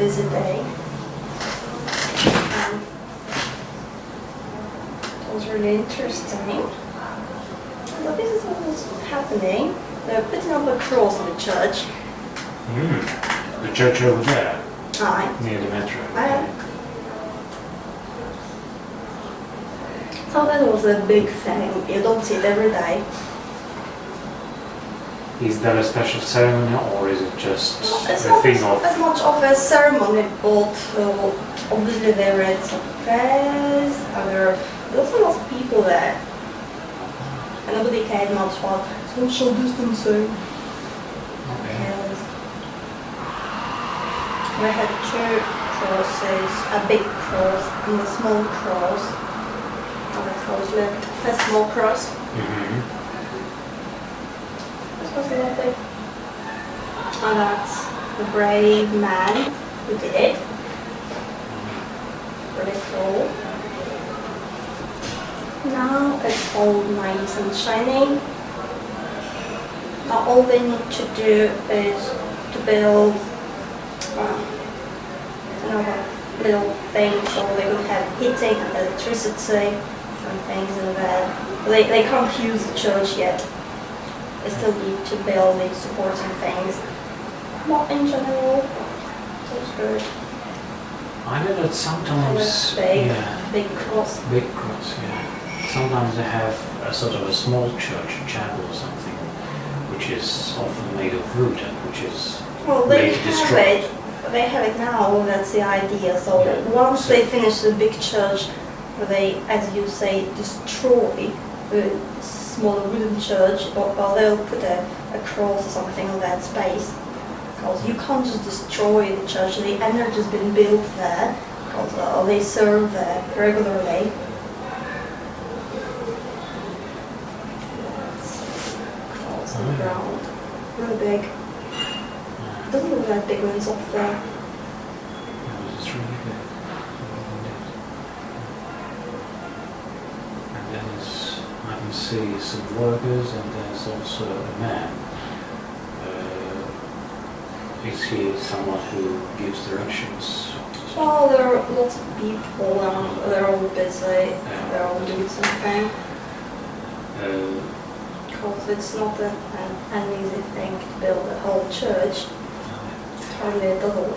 busy day. It was really interesting. But this is what was happening. They're putting up a cross in the church. The church over there? Aye. Near the metro? Aye. So that was a big thing. You don't see it every day. Is that a special ceremony or is it just It's a not thing of... as much of a ceremony, but obviously there is some prayers, and there are lots of people there. And nobody cared much about social distancing. Okay. We had two crosses, a big cross and a small cross. And that's how it looked. A small cross. This was lovely. And that's the brave man who did it. Really cool. Now it's all nice and shiny. Now all they need to do is to build another little thing so they would have heating and electricity and things in there. They can't use the church yet. They still need to build the supporting things. But in general, it was good. I know that sometimes... Big cross. Big cross, yeah. Sometimes they have a sort of a small church, a chapel or something, which is often made of wood and which is later destroyed. They have it now, that's the idea. So once they finish the big church, they, as you say, destroy the smaller wooden church, or they'll put a cross or something on that space. Because you can't just destroy the church, the energy has been built there, because they serve there regularly. Cross on the ground, really big. It doesn't look that big when it's up there. It's really big. And then I can see some workers and there's also a man. Is he someone who gives directions? Well, there are lots of people and they're all busy, they're all doing something. Because it's not an easy thing to build a whole church. Hardly a double.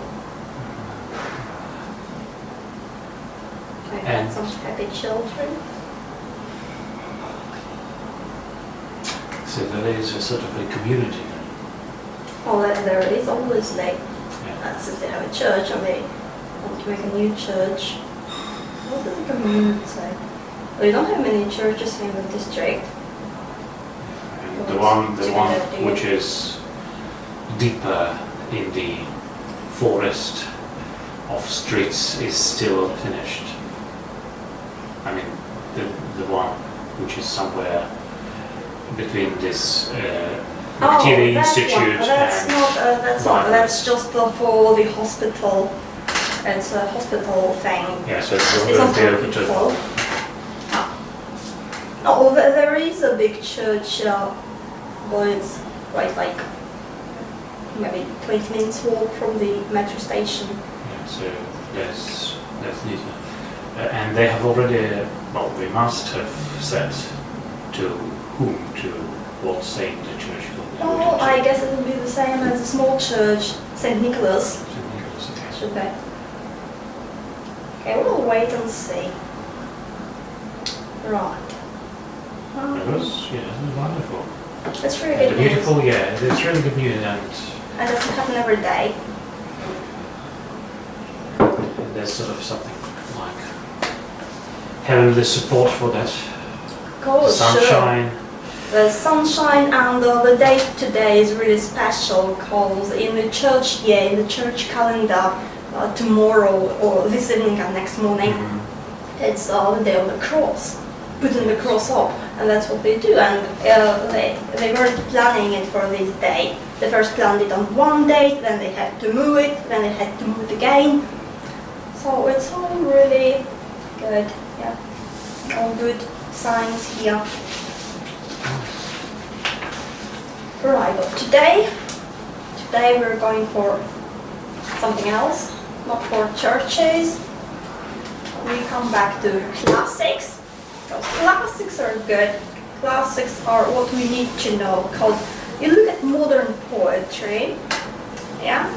I had some happy children. So there is a sort of a community. Well, there is obviously, since they have a church and they want to make a new church. What does the community say? We don't have many churches in the district. The one which is deeper in the forest of streets is still unfinished. I mean, the one which is somewhere between this TV institute that's just for the hospital. It's a hospital thing. Yeah, so it's not for people. Oh, there is a big church, but it's right like maybe 20 minutes walk from the metro station. Yeah, so that's neat. And they have already, well, they must have said to whom, to what saint the church will be. Oh, I guess it will be the same as a small church, St. Nicholas. St. Nicholas, okay. Should be. Okay, we'll wait and see. Right. It was wonderful. That's really good news. Beautiful, yeah, it's really good news, and it doesn't happen every day. There's sort of something like having the support for that. Cool, sunshine. Sure. The sunshine and the day today is really special because in the church, in the church calendar, tomorrow or this evening and next morning, it's the day of the cross, putting the cross up, and that's what they do. And they weren't planning it for this day. They first planned it on one day, then they had to move it, then they had to move it again. So it's all really good, all good signs here. Right, but today we're going for something else. not for churches. We come back to classics, because classics are good. Classics are what we need to know, because you look at modern poetry, yeah?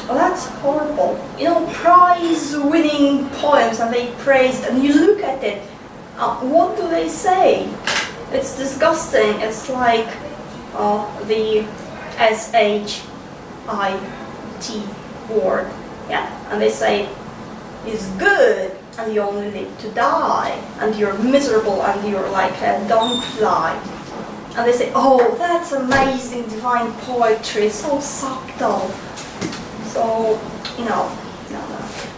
Well, that's horrible. You know, prize-winning poems, and they praised, and you look at it, what do they say? It's disgusting. It's like the SHIT word, yeah? And they say, it's good, and you only live to die, and you're miserable, and you're like a dung fly. And they say, oh, that's amazing, divine poetry, so subtle. So, you know,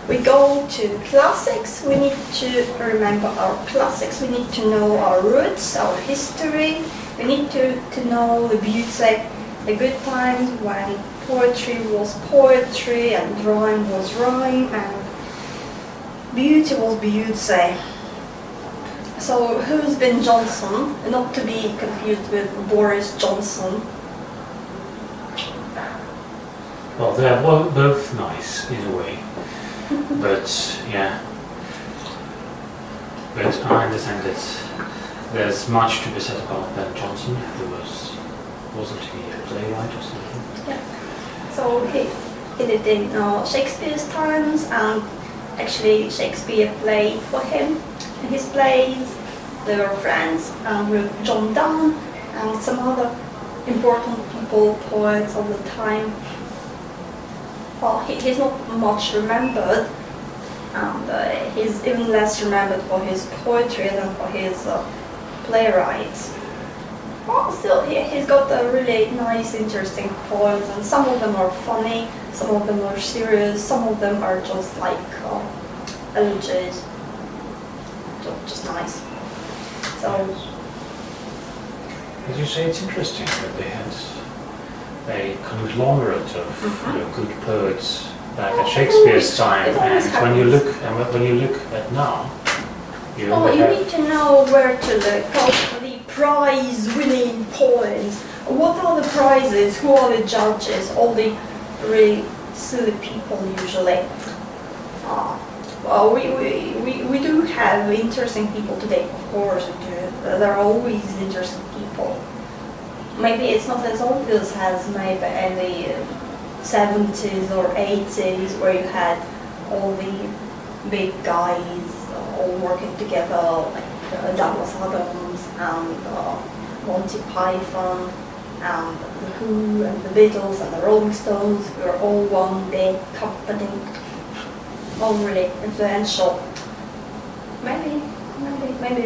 we go to classics, we need to remember our classics, we need to know our roots, our history, we need to know the beauty, the good times when poetry was poetry and rhyme was rhyme and beauty was beauty. So who's been Jonson? Not to be confused with Boris Johnson. Well, they're both nice in a way, but yeah. But I understand that there's much to be said about Ben Jonson, who wasn't he a playwright or something? Yeah. So he lived in Shakespeare's times, and actually Shakespeare played for him. In his plays, they were friends with John Donne and some other important people, poets of the time. Well, he's not much remembered, and he's even less remembered for his poetry than for his playwrights. Well, still, he's got a really nice, interesting poems, and some of them are funny, some of them are serious, some of them are just like elegies, just nice. So, as you say, it's interesting that they had a conglomerate of good poets back at Shakespeare's time, and when you look at now, you need to know where to look. The prize-winning poems. What are the prizes? Who are the judges? All the really silly people usually. Well, we do have interesting people today, of course. There are always interesting people. Maybe it's not as obvious as maybe in the 70s or 80s, where you had all the big guys all working together, like Douglas Adams and Monty Python and the Who and the Beatles and the Rolling Stones. We were all one big company, all really influential. Maybe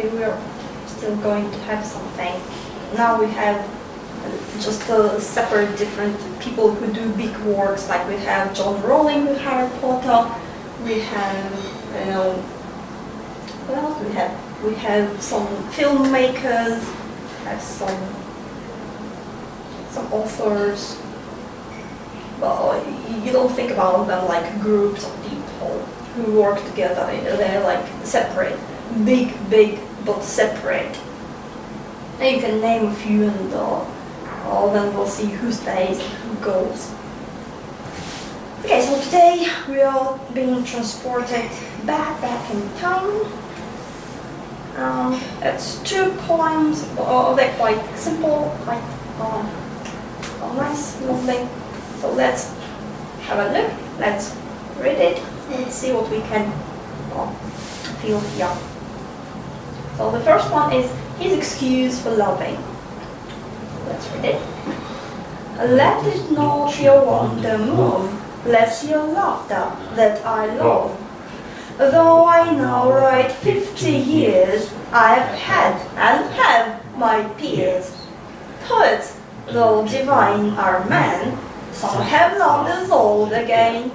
we're still going to have something. Now we have just separate different people who do big works, like we have John Rowling with Harry Potter, we have, what else we have? We have some filmmakers, have some authors. Well, you don't think about them like groups of people who work together. They're like separate, big, but separate. And you can name a few, and then we'll see who stays and who goes. Okay, so today we are being transported back in time. It's two poems. They're quite simple, quite nice, lovely. So let's have a look. Let's read it. Let's see what we can feel here. So the first one is his excuse for loving. Let's read it. Let it not your wonder move, bless your laughter that I love. Though I now write 50 years, I've had and have my peers. Poets, though divine are men, some have loved as old again.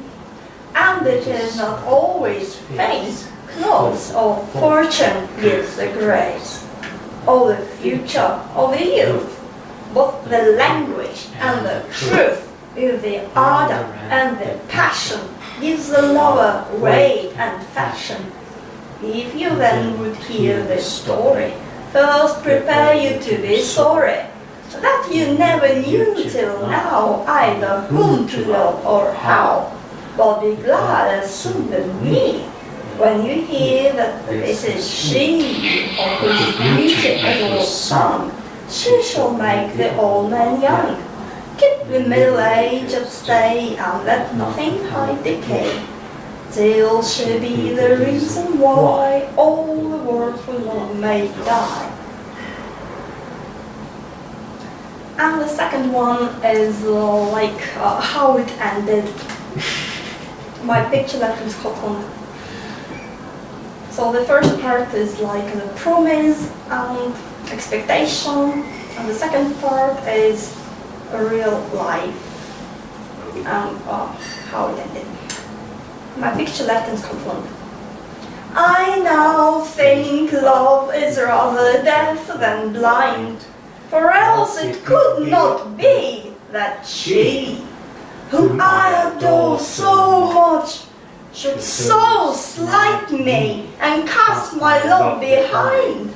And it is not always face, clothes, or fortune gives the grace, or the future of the youth, but the language and the truth, with the ardor and the passion, gives the lover weight and fashion. If you then would hear this story, first prepare you to be sorry, that you never knew till now either whom to love or how. but be glad as soon as me when you hear that this is she, of whose beauty adores sung. She shall make the old man young. Keep the middle age at stay, and let nothing hide decay, till she be the reason why all the world for love may die. And the second one is how it ended. My picture left in Scotland. So the first part is like the promise and expectation, and the second part is a real life and how it ended. My picture left in Scotland. I now think love is rather deaf than blind, for else it could not be that she, whom I adore so much, should so slight me and cast my love behind.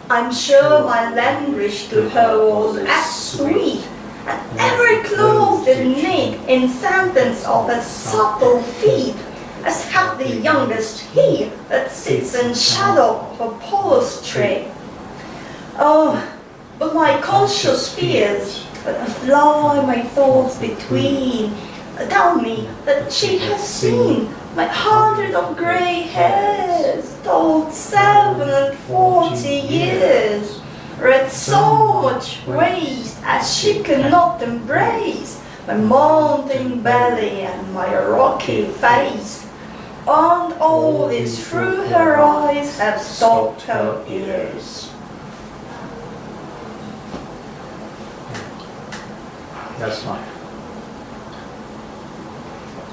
I'm sure my language to her was as sweet, and every clause did need in sentence of a subtle feet, as hath the youngest he that sits in shadow of Apollo's tree. Oh, but my conscious fears that fly my thoughts between tell me that she has seen my 100 of grey hairs, told 47 years, read so much waste as she could not embrace my mounting belly and my rocky face, and all this through her eyes have stopped her ears. That's fine.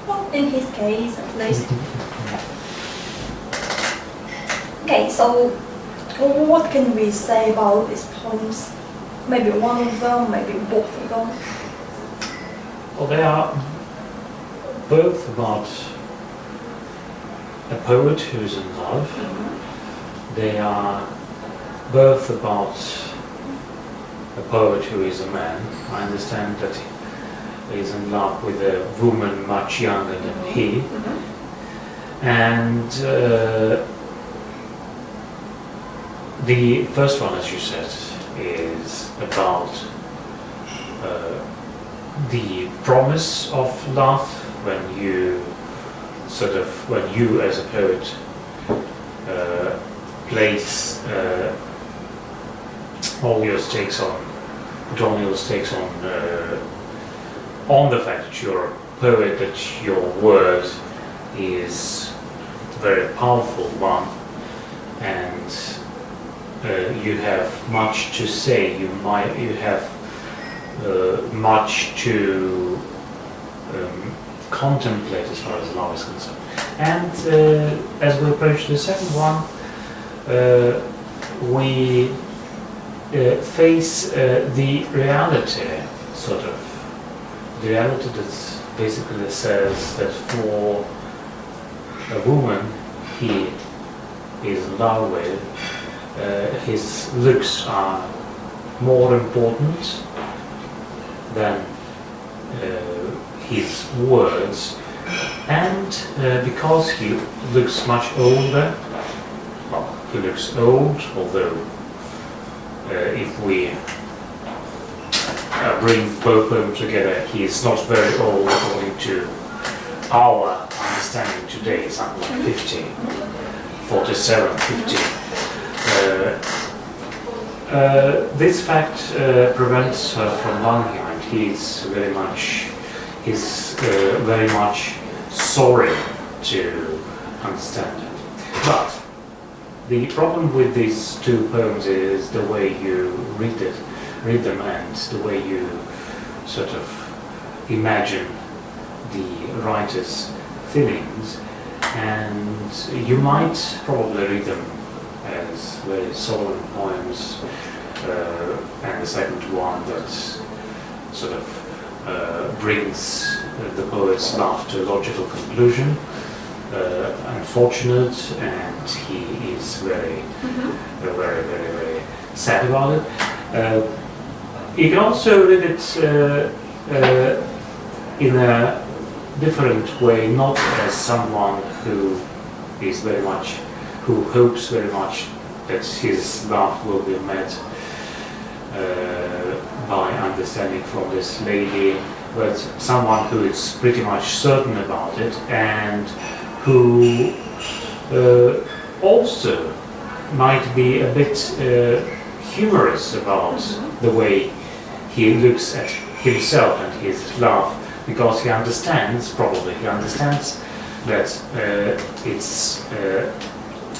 Well, in his case, at least. Okay, so what can we say about these poems? Maybe one of them, maybe both of them. Well, they are both about a poet who's in love. They are both about a poet who is a man. I understand that he is in love with a woman much younger than he. And the first one, as you said, is about the promise of love when you as a poet place all your stakes on the fact that you're a poet, that your word is a very powerful one, and you have much to say. You have much to contemplate as far as love is concerned. And as we approach the second one, we face the reality, the reality that basically says that for a woman he is in love with, his looks are more important than his words, and because he looks much older, well, he looks old, although if we bring both poems together, he is not very old according to our understanding today. It's something like 50, 47, 50. This fact prevents her from loving him, and he's very much sorry to understand it. But the problem with these two poems is the way you read them, and the way you sort of imagine the writer's feelings, and you might probably read them as very solemn poems, and the second one that sort of brings the poet's love to a logical conclusion. Unfortunate, and he is very sad about it. You can also read it in a different way, not as someone who hopes very much that his love will be met by understanding from this lady, but someone who is pretty much certain about it and who also might be a bit humorous about the way he looks at himself and his love, because he understands that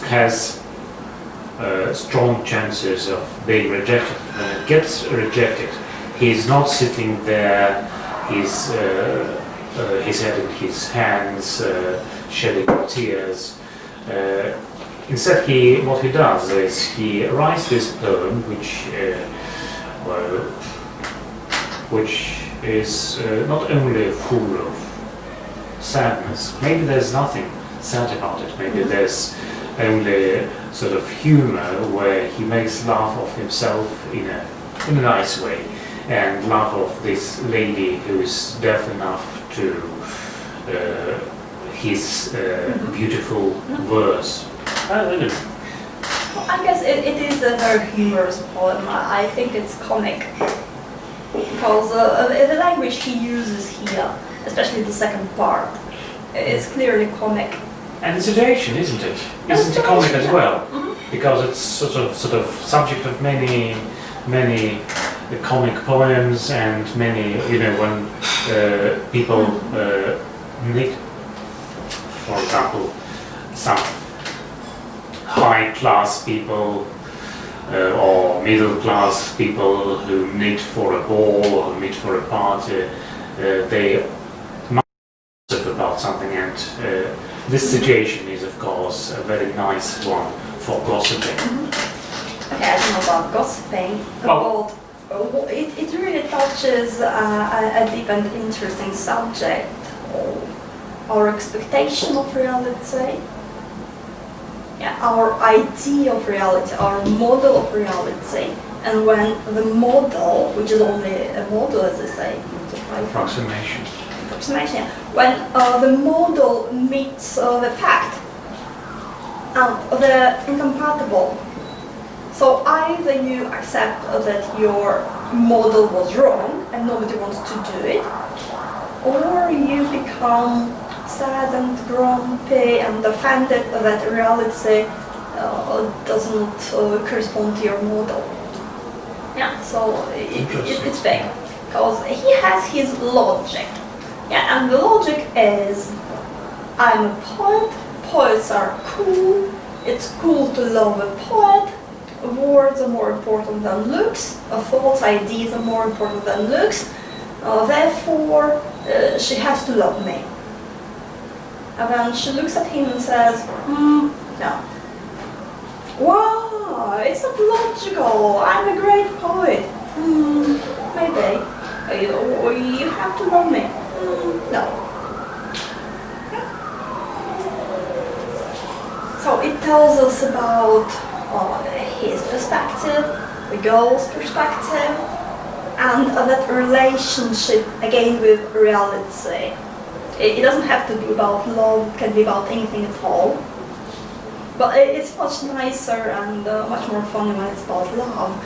has strong chances of being rejected. When it gets rejected, he's not sitting there, his head in his hands, shedding tears. Instead, what he does is he writes this poem, which is not only full of sadness. Maybe there's nothing sad about it. Maybe there's only sort of humor where he makes laugh of himself in a nice way, and laugh of this lady who is deaf enough to his beautiful verse. I guess it is a very humorous poem. I think it's comic because the language he uses here, especially the second part, it's clearly comic. And the situation, isn't it? Isn't it comic as well? Because it's sort of subject of many comic poems and many, when people need, for example, some high-class people or middle-class people who meet for a ball or meet for a party, they might gossip about something, and this situation is, of course, a very nice one for gossiping. Okay, I don't know about gossiping, but it really touches a deep and interesting subject, our expectation of reality. Yeah, our idea of reality, our model of reality, and when the model, which is only a model, as they say, Approximation. When the model meets the fact, they're incompatible. So either you accept that your model was wrong and nobody wants to do it, or you become sad and grumpy and offended that reality doesn't correspond to your model. Yeah, so it's big, because he has his logic. Yeah, and the logic is, I'm a poet, poets are cool, it's cool to love a poet, words are more important than looks, thoughts, ideas are more important than looks, therefore she has to love me. And then she looks at him and says, no. Wow, it's not logical, I'm a great poet. Maybe. Or you have to love me. No. So it tells us about his perspective, the girl's perspective, and that relationship again with reality. It doesn't have to be about love, it can be about anything at all. But it's much nicer and much more fun when it's about love.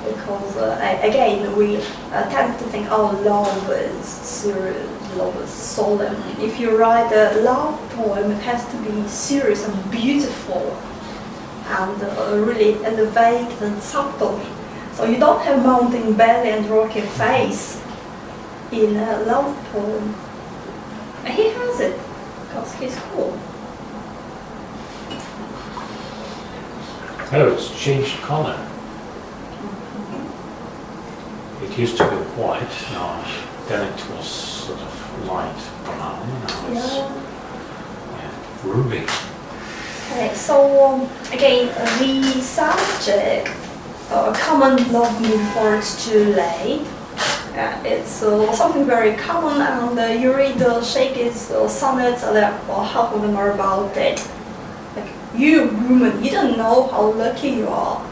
Because again, we tend to think, oh, love is serious, love is solemn. If you write a love poem, it has to be serious and beautiful and really elevated and subtle. So you don't have mounting belly and rocky face in a love poem. He has it, because he's cool. Oh, it's changed color. It used to be white, now then it was sort of light brown, now it's ruby. Okay, so again, the subject, common love me before it's too late. It's something very common, and you read Shakey's sonnets, and half of them are about it. Like, you woman, you don't know how lucky you are.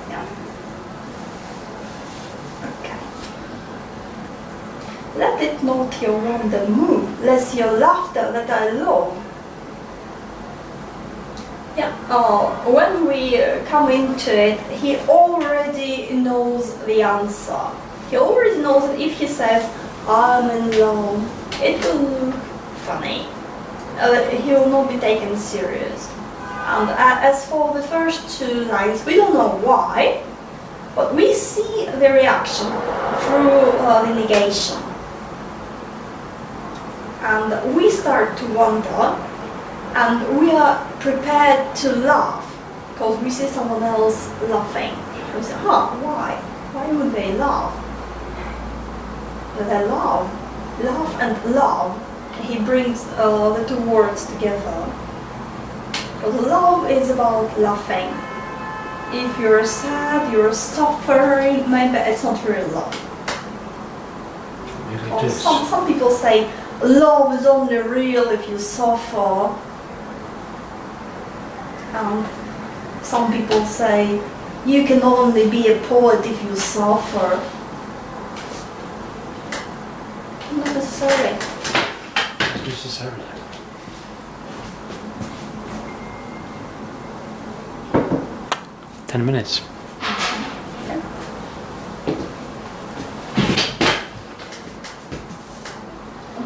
Yeah. Okay. Let it not your wonder move, lest your laughter that I love. Yeah, when we come into it, he already knows the answer. He already knows that if he says, I'm in love, it will look funny. He will not be taken serious. And as for the first two lines, we don't know why, but we see the reaction through the negation. And we start to wonder, and we are prepared to laugh, because we see someone else laughing. We say, why? Why would they laugh? But they laugh and love. He brings the two words together. Because love is about laughing. If you're sad, you're suffering, maybe it's not real love. Or some people say love is only real if you suffer. And some people say you can only be a poet if you suffer. Not necessarily. Not necessarily. – 10 minutes. Okay.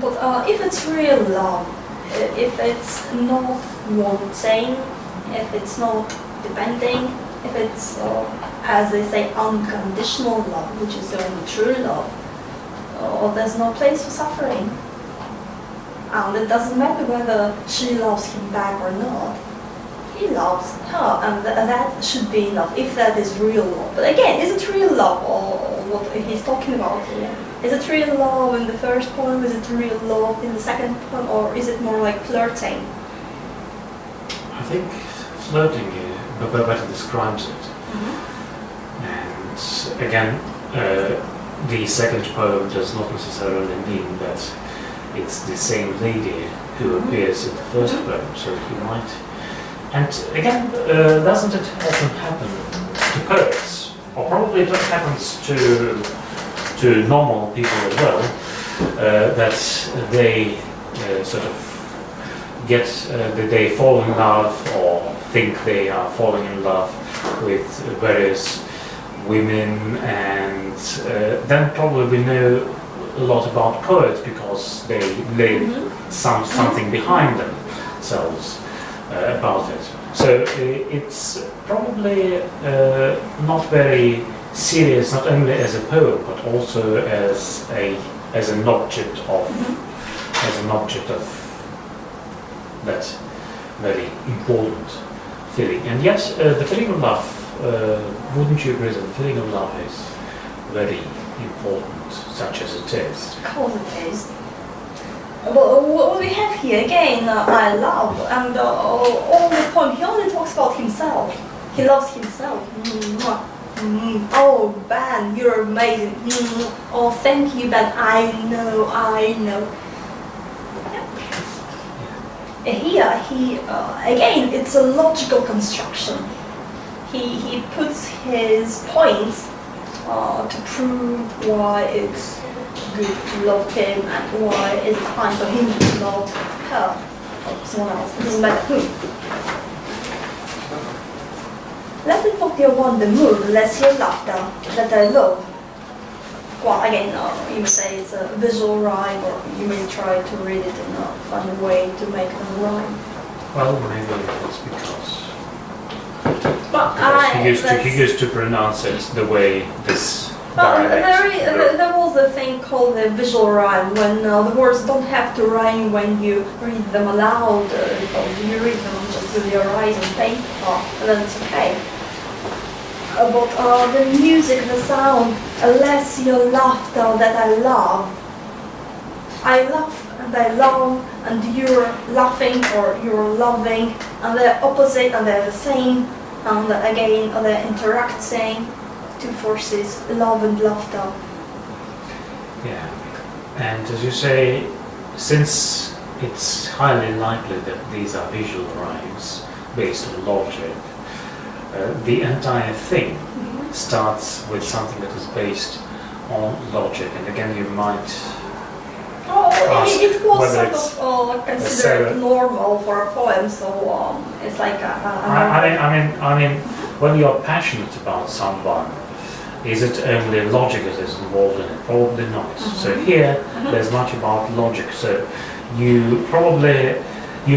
But if it's real love, if it's not wanting, if it's not depending, if it's, as they say, unconditional love, which is the only true love, there's no place for suffering. And it doesn't matter whether she loves him back or not. He loves her, and that should be enough, if that is real love. But again, is it real love, or what he's talking about here? Is it real love in the first poem? Is it real love in the second poem? Or is it more like flirting? I think flirting better describes it. And again, the second poem does not necessarily mean that it's the same lady who appears in the first poem, so he might. And again, doesn't it often happen to poets? Or probably it happens to normal people as well, that they sort of get, that they fall in love or think they are falling in love with various women, and then probably we know a lot about poets because they leave something behind themselves about it. So it's probably not very serious, not only as a poem but also as an object of that very important feeling. And yet the feeling of love, wouldn't you agree that the feeling of love is very important, such as it is? Of course it is. Well, what we have here again, I love, and all the poem, he only talks about himself. He loves himself. Oh, Ben, you're amazing. Oh, thank you, Ben. I know. Yeah. Here, he again, it's a logical construction. He puts his points to prove why it's good to love him and why it's fine for him to love her or someone else. It doesn't matter who. Let it not your wonder move, less your laughter that I love. Well, again, you may say it's a visual rhyme, or you may try to read it in a funny way to make them rhyme. Well, maybe it's because he used to pronounce it the way this. There was a thing called the visual rhyme, when the words don't have to rhyme when you read them aloud, because you read them just with your eyes on paper, and then it's okay. But the music, the sound, less your laughter that I love. I laugh and I love, and you're laughing or you're loving, and they're opposite and they're the same, and again they're interacting. Two forces, love and laughter. Yeah, and as you say, since it's highly likely that these are visual rhymes based on logic, the entire thing starts with something that is based on logic. And again, you might ask it was whether sort it's... of considered normal for a poem, so it's like I mean, when you're passionate about someone, is it only logic that is involved in it? Probably not. So here, there's much about logic. So you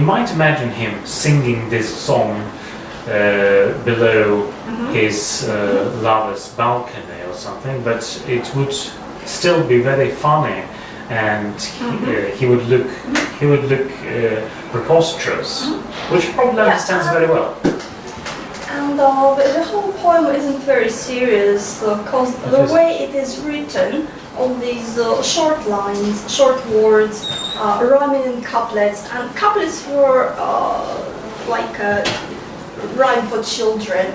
might imagine him singing this song below his lover's balcony or something, but it would still be very funny, and he would look preposterous, which he probably understands very well. And the whole poem isn't very serious because the way it is written, all these short lines, short words, rhyming in couplets, and couplets were like a rhyme for children.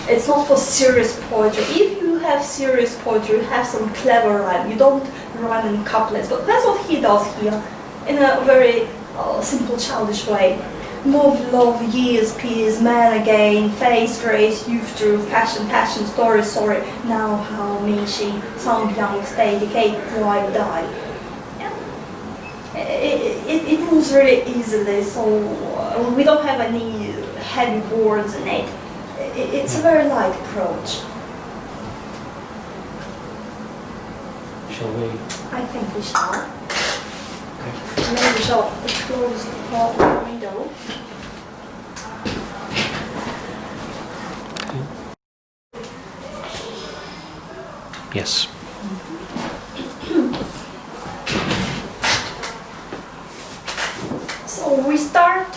It's not for serious poetry. If you have serious poetry, you have some clever rhyme. You don't rhyme in couplets, but that's what he does here, in a very simple, childish way. Love, years, peers, man again, face, grace, youth, truth, passion, passion, story, sorry, now, how, me, she, sound, young, stay, decay, why, die. It moves really easily, so we don't have any heavy words in it. It's a very light approach. Shall we? I think we shall. Okay. Maybe we shall close the window. Yes. So we start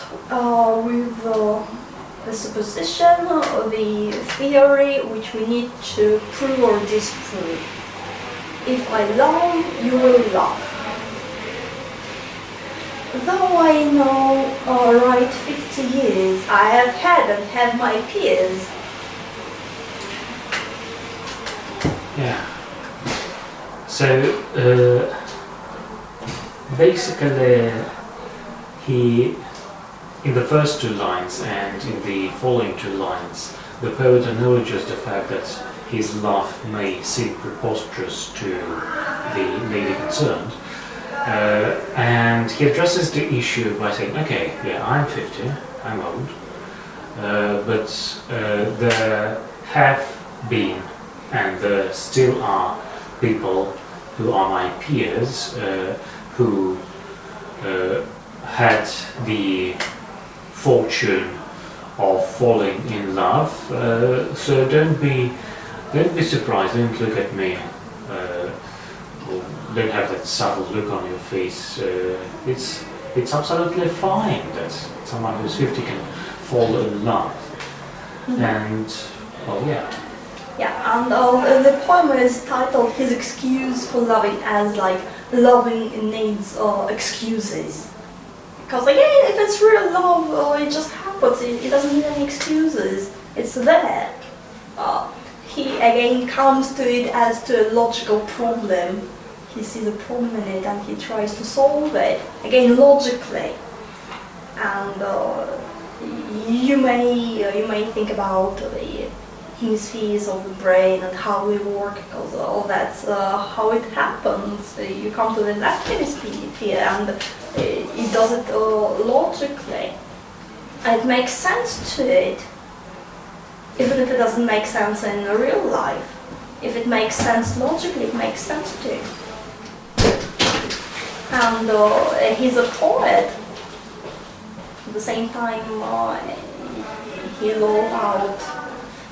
with the supposition, the theory which we need to prove or disprove. If I love, you will love. Though I know right 50 years, I have had and have my peers. Yeah. So basically, he, in the first two lines and in the following two lines, the poet acknowledges the fact that his love may seem preposterous to the lady concerned, and he addresses the issue by saying, okay, yeah, I'm 50, I'm old, but there have been and there still are people who are my peers who had the fortune of falling in love. So don't be surprised. Don't look at me. Or don't have that subtle look on your face. It's absolutely fine that someone who's 50 can fall in love. And well, yeah. Yeah, and the poem is titled "His Excuse for Loving," as like loving needs excuses. Because again, if it's real love, it just happens. It doesn't need any excuses. It's there. He again comes to it as to a logical problem. He sees a problem in it and he tries to solve it again logically. And you may think about the hemispheres of the brain and how they work, because all that's how it happens. You come to the left hemisphere and it does it logically. And it makes sense to it, even if it doesn't make sense in real life. If it makes sense logically, it makes sense to it. And he's a poet. At the same time, he's all out.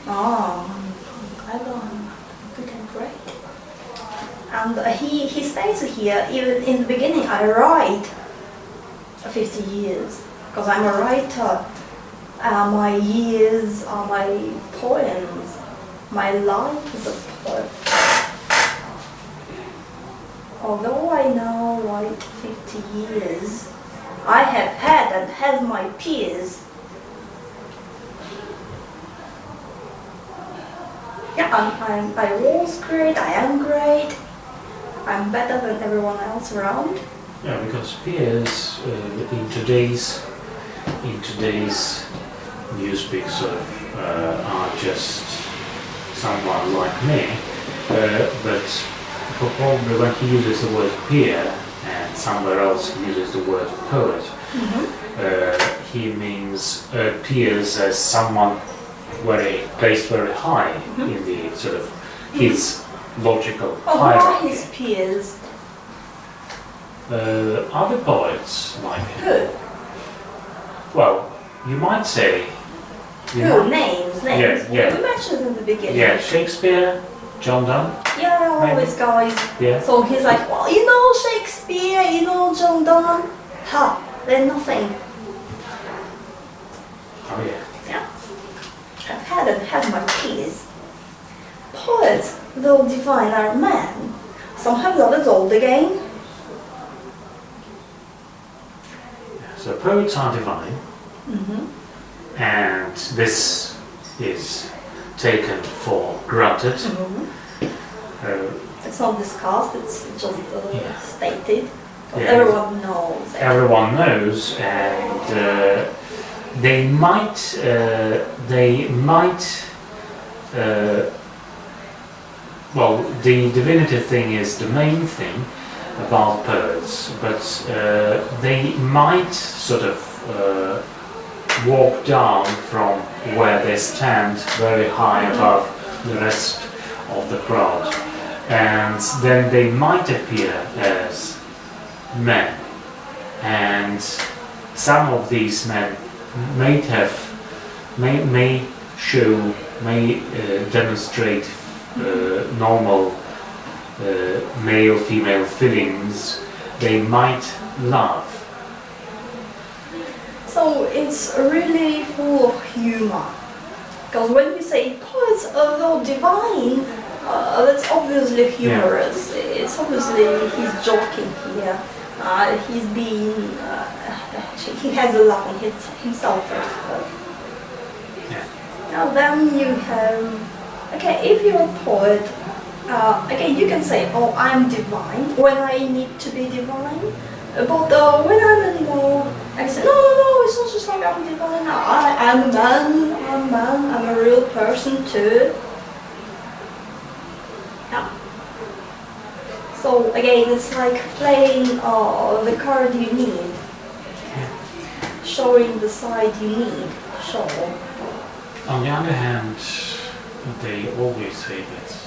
I'm good and great. And he states here, even in the beginning, I write 50 years, because I'm a writer. My years are my poems. My life is a poem. Although I now write 50 years, I have had and have my peers. Yeah, I was great, I am great, I'm better than everyone else around. Yeah, because peers in today's newspeak are just someone like me, but probably when he uses the word peer and somewhere else he uses the word poet. He means appears as someone placed very high in the sort of his logical Who are hierarchy. his peers? Other poets like him. Who? Well, you might say. Who? Names? Yeah, yeah. We mentioned in the beginning. Yeah, Shakespeare, John Donne. Yeah, all Maybe. these guys. Yeah. So he's like, well, you know Shakespeare, you know John Donne. Ha, they're nothing. Oh yeah. Yeah. I've had my peers. Poets, though divine, are men. Some have lovers old again. So poets are divine, and this is taken for granted. It's not discussed, it's just Yeah. stated. Yeah. Everyone knows. Everyone knows, and they might, well, the divinity thing is the main thing about poets, but they might sort of walk down from where they stand very high above the rest of the crowd, and then they might appear as men, and some of these men may demonstrate normal male-female feelings. They might love. So it's really full of humor. Because when you say poets are though divine, that's obviously humorous. It's obviously he's joking here. He's being, he has a laugh on himself first of all. Yeah. Now then you have, okay, if you're a poet, okay, you can say, oh, I'm divine when I need to be divine. But when I'm anymore, I say, no, it's not just like I'm divine. I'm a man, I'm a real person too. Yeah. So again, it's like playing the card you need, showing the side you need to show. On the other hand, they always say that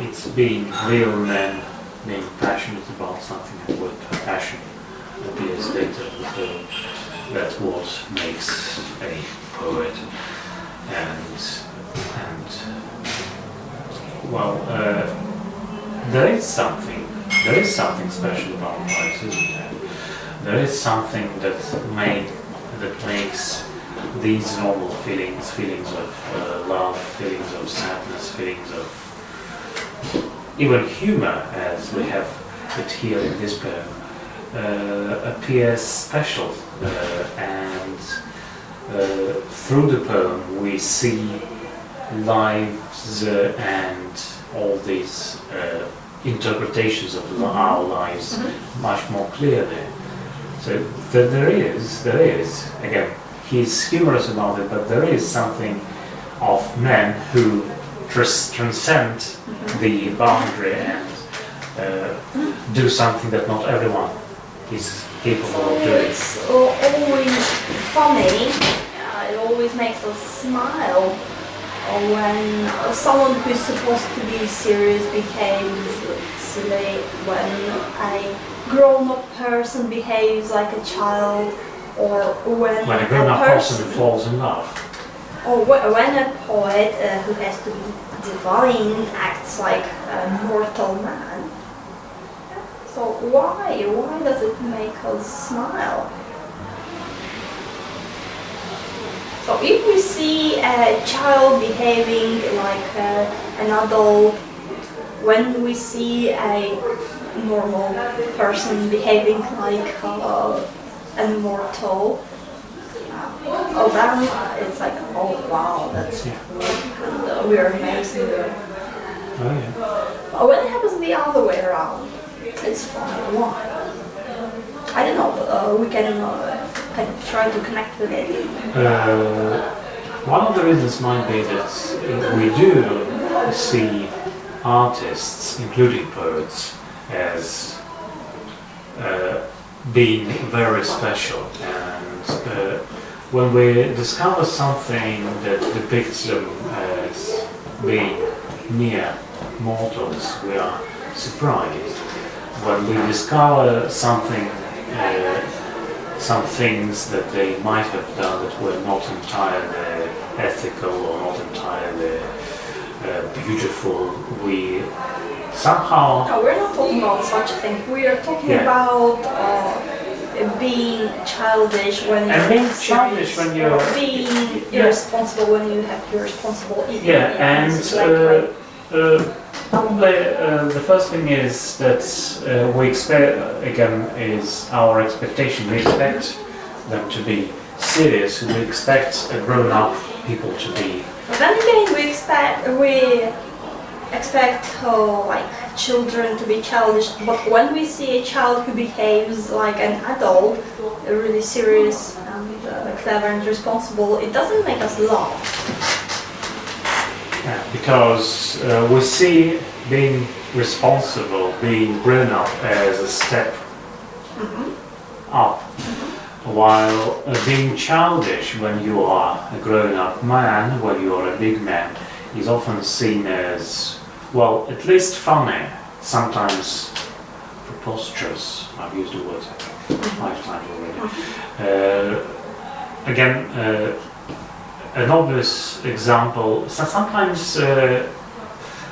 it's being real men being passionate about something, and what passion appears later. So that's what makes a poet. And well, there is something special about poets, isn't there? There is something that makes these normal feelings of love, feelings of sadness, feelings of even humor, as we have it here in this poem, appears special, and through the poem we see lives and all these interpretations of our lives much more clearly. So there is, again, he's humorous about it, but there is something of men who transcend the boundary and do something that not everyone is capable of doing. It's always funny, it always makes us smile when someone who's supposed to be serious behaves silly, when a grown-up person behaves like a child, or when a grown-up person falls in love. Or when a poet who has to be divine acts like a mortal man. So why does it make us smile? So if we see a child behaving like an adult, when we see a normal person behaving like an immortal, then it's like, oh wow, that's and we're amazing. Oh yeah. But when it happens the other way around, it's funny. Why? I don't know, but we can kind of try to connect with it. One of the reasons might be that we do see artists, including poets, as being very special, and when we discover something that depicts them as being mere mortals, we are surprised. When we discover something, some things that they might have done that were not entirely ethical or not entirely beautiful, we somehow... No, we're not talking about such a thing. We are talking about being childish when you're and being childish when you're... being irresponsible when you have irresponsible eating. Yeah, and probably the first thing is that we expect, again, is our expectation. We expect them to be serious. We expect grown-up people to be... But then again, we expect like children to be childish, but when we see a child who behaves like an adult, really serious and clever and responsible, it doesn't make us laugh. Yeah, because we see being responsible, being grown up as a step up, while being childish when you are a grown up man, when you are a big man, is often seen as, well, at least funny, sometimes preposterous. I've used the word 5 times already. Again, an obvious example, so sometimes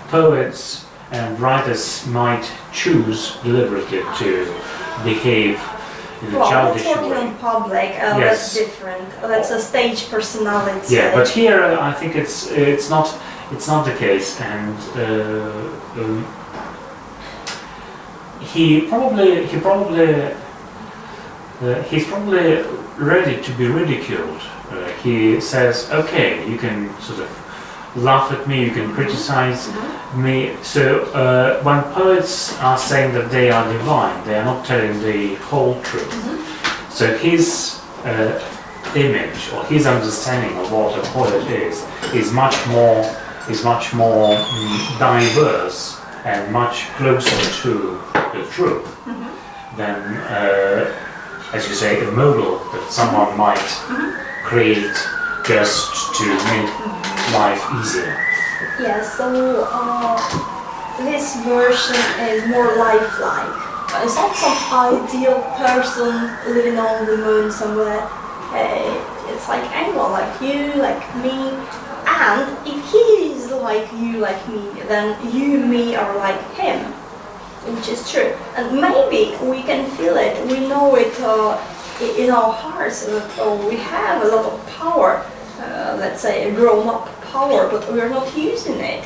poets and writers might choose deliberately to behave in a childish that's working way. in public, that's different. That's a stage personality. Yeah, but here I think it's not the case, and he's probably ready to be ridiculed. He says, okay, you can sort of laugh at me, you can criticize me. So when poets are saying that they are divine, they are not telling the whole truth. So his image or his understanding of what a poet is much more diverse and much closer to the truth than, as you say, a model that someone might create just to make life easier. Yeah, so this version is more lifelike. It's not some ideal person living on the moon somewhere. It's like anyone, like you, like me. And if he is like you, like me, then you, me are like him, which is true. And maybe we can feel it, we know it in our hearts that we have a lot of power, let's say a grown-up power, but we're not using it.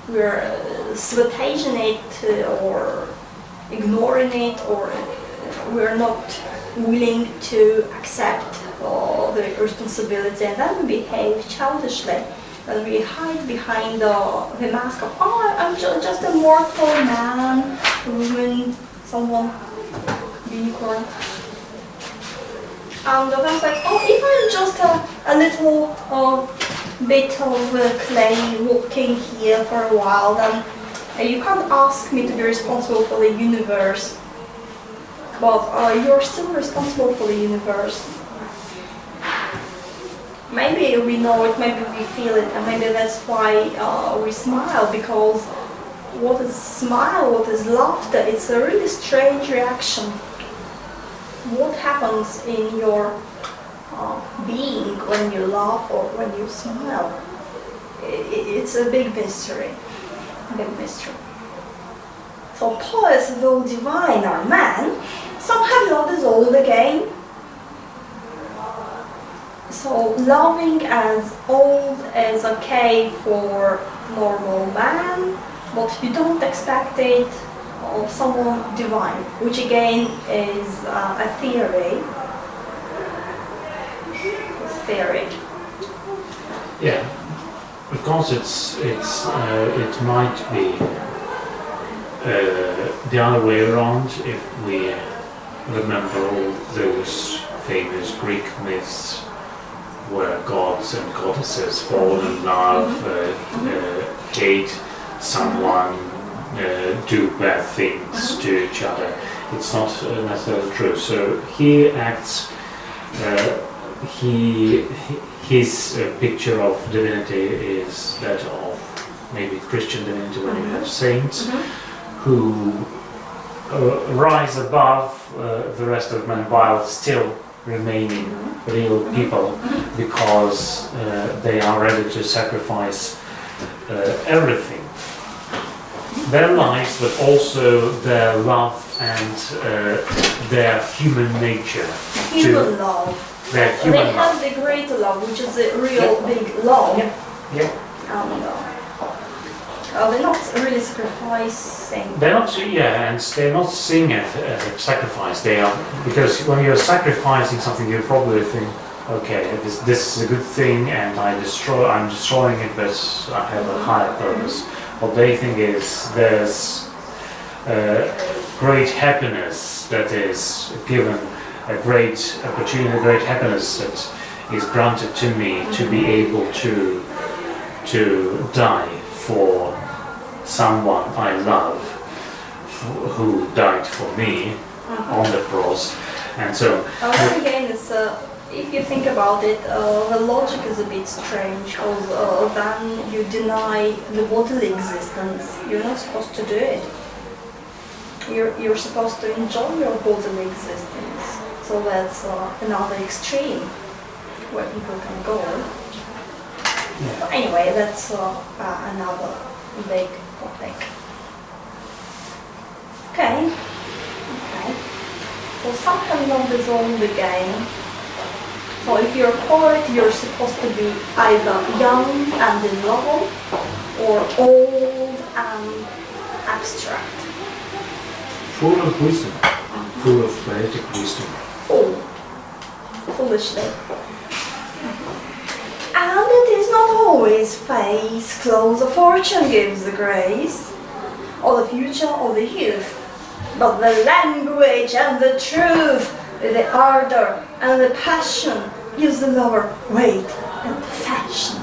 We're sabotaging it or ignoring it, or we're not willing to accept the responsibility, and then we behave childishly. And we hide behind the mask of, oh, I'm just a mortal man, woman, someone, unicorn. And then I was like, oh, if I'm just a little bit of clay walking here for a while, then you can't ask me to be responsible for the universe. But you're still responsible for the universe. Maybe we know it, maybe we feel it, and maybe that's why we smile, because what is smile, what is laughter, it's a really strange reaction. What happens in your being when you laugh or when you smile? It's a big mystery, So poets, though divine, are men. Somehow love is old again. So loving as old is okay for normal man, but you don't expect it of someone divine, which again is a theory. Yeah, of course it might be the other way around if we remember all those famous Greek myths where gods and goddesses fall in love, hate someone, do bad things to each other. it's not necessarily true. So he acts, his picture of divinity is that of maybe Christian divinity, when you have saints who rise above the rest of men while still remaining real people, because they are ready to sacrifice everything, their lives, but also their love and their human nature. Human love. Their human they have love. the great love, which is a real big love. Yeah. And they're not really sacrificing. They're not, and they're not seeing it as a sacrifice. They are, because when you're sacrificing something, you probably think, okay, this is a good thing, and I'm destroying it, but I have a higher purpose. What they think is there's great happiness that is given, a great opportunity, a great happiness that is granted to me to be able to die for someone I love, who died for me on the cross, and so. Then again, it's, if you think about it, the logic is a bit strange, because then you deny the bodily existence. You're not supposed to do it. You're supposed to enjoy your bodily existence. So that's another extreme where people can go. Yeah. But anyway, that's another big topic. Okay. So some love is all the game. So if you're a poet, you're supposed to be either young and in love, or old and abstract. Full of wisdom, full of poetic wisdom. Foolishly. And it is not always face, clothes, or fortune gives the grace, or the future, or the youth, but the language and the truth, the ardor and the passion gives the lover weight and fashion.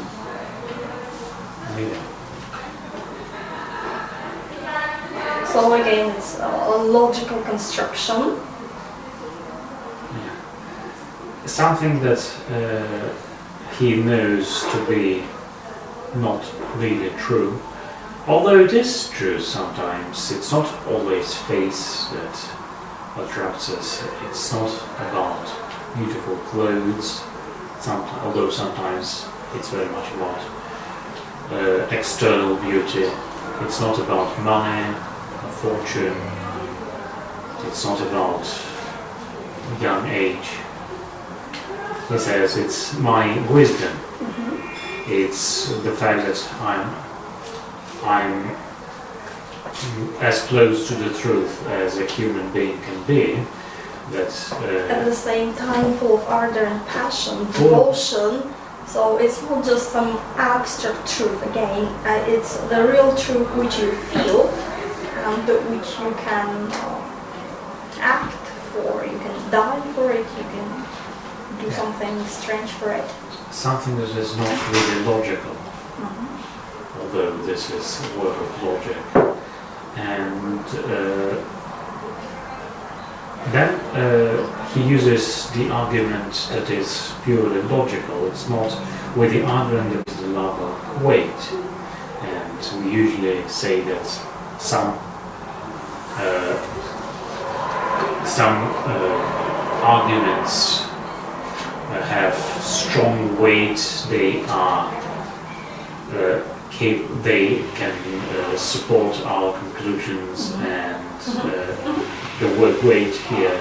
So again, it's a logical construction. Something that he knows to be not really true. Although it is true sometimes, it's not always face that attracts us. It's not about beautiful clothes, although sometimes it's very much about external beauty. It's not about money, fortune. It's not about young age. He says it's my wisdom. It's the fact that I'm as close to the truth as a human being can be. That's at the same time full of ardor and passion, devotion. So it's not just some abstract truth again. It's the real truth which you feel and which you can act for. You can die for it. You can do something strange for it. Something that is not really logical, although this is a work of logic. And then he uses the argument that is purely logical. It's not with the argument of the lover weight. And we usually say that some arguments have strong weight. They are they can support our conclusions, and the word weight here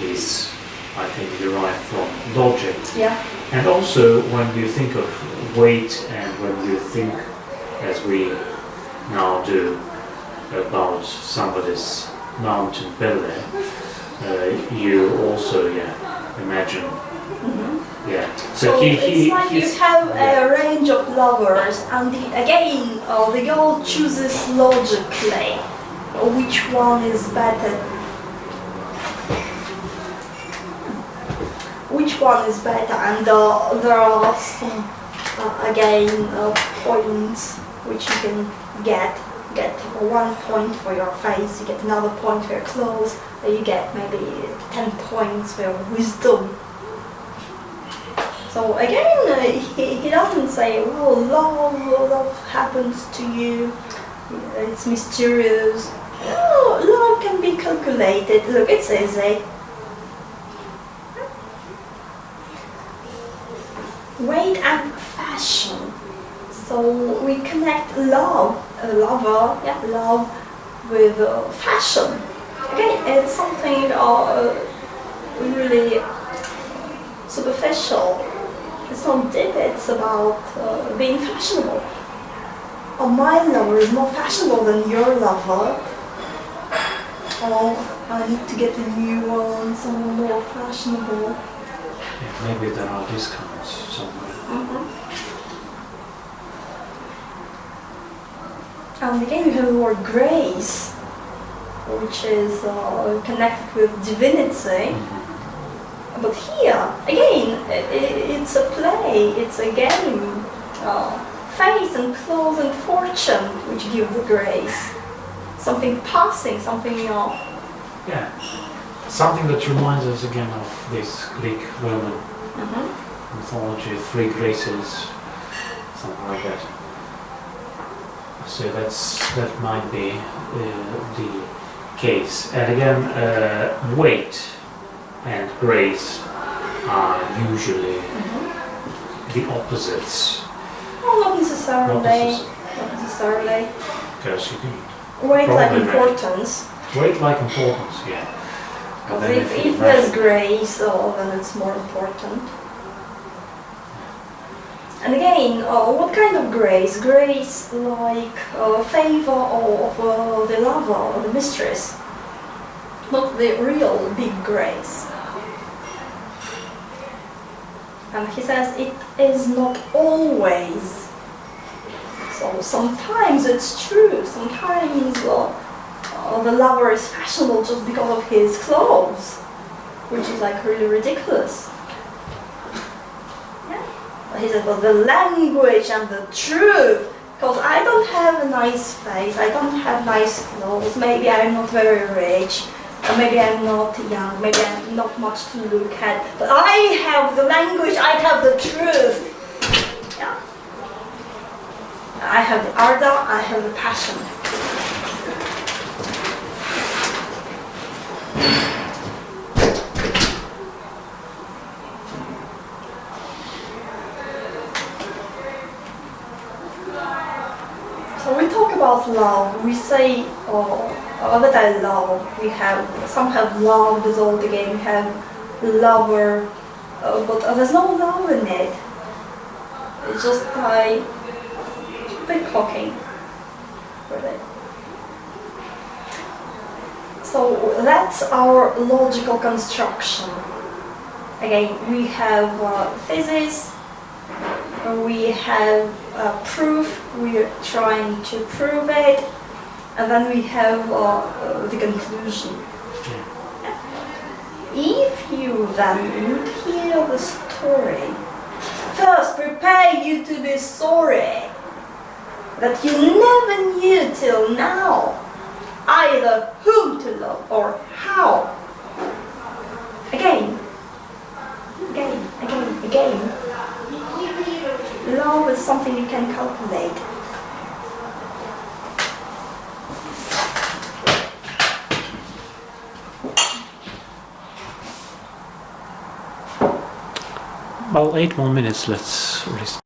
is, I think, derived from logic. Yeah. And also, when you think of weight, and when you think, as we now do, about somebody's mountain belly, you also imagine. So it's like you have a range of lovers, and the girl chooses logically which one is better. Which one is better, and there are some points which you can get get 1 point for your face, you get another point for your clothes, you get maybe 10 points for your wisdom. So again, he doesn't say, well, love happens to you, it's mysterious. No, love can be calculated. Look, it's easy. Weight and fashion. So we connect love, love with fashion. Again, it's something really superficial. It's not deep, it's about being fashionable. Oh, my lover is more fashionable than your lover. Oh, I need to get a new one, someone more fashionable. Yeah, maybe there are discounts somewhere. And again, you have the word grace, which is connected with divinity. But here, again, it's a play, it's a game. Face and clothes and fortune which give the grace. Something passing, something Yeah, something that reminds us again of this Greek Roman mythology, 3 graces, something like that. So that might be the case. And again, weight and grace are usually the opposites. Well, not necessarily. Not necessarily. Because you can Weight like probably importance. weight like importance, yeah. But Because then if there's grace, then it's more important. And again, what kind of grace? Grace like favor of the lover or the mistress. Not the real big grace. And he says it is not always. So sometimes it's true, sometimes the lover is fashionable just because of his clothes, which is like really ridiculous. Yeah. He said, but the language and the truth, because I don't have a nice face, I don't have nice clothes, maybe I'm not very rich, or maybe I'm not young, maybe I'm not much to look at, but I have the language, I have the truth. Yeah. I have the ardor, I have the passion. So we talk about love, we say, that I love, some have love dissolved again, we have lover, but there's no love in it. It's just by peacocking, really. So that's our logical construction. Again, we have thesis, we have proof, we're trying to prove it, and then we have the conclusion. If you then would hear the story, first prepare you to be sorry that you never knew till now either whom to love or how. Again. Love is something you can calculate. Well, 8 more minutes, let's rest.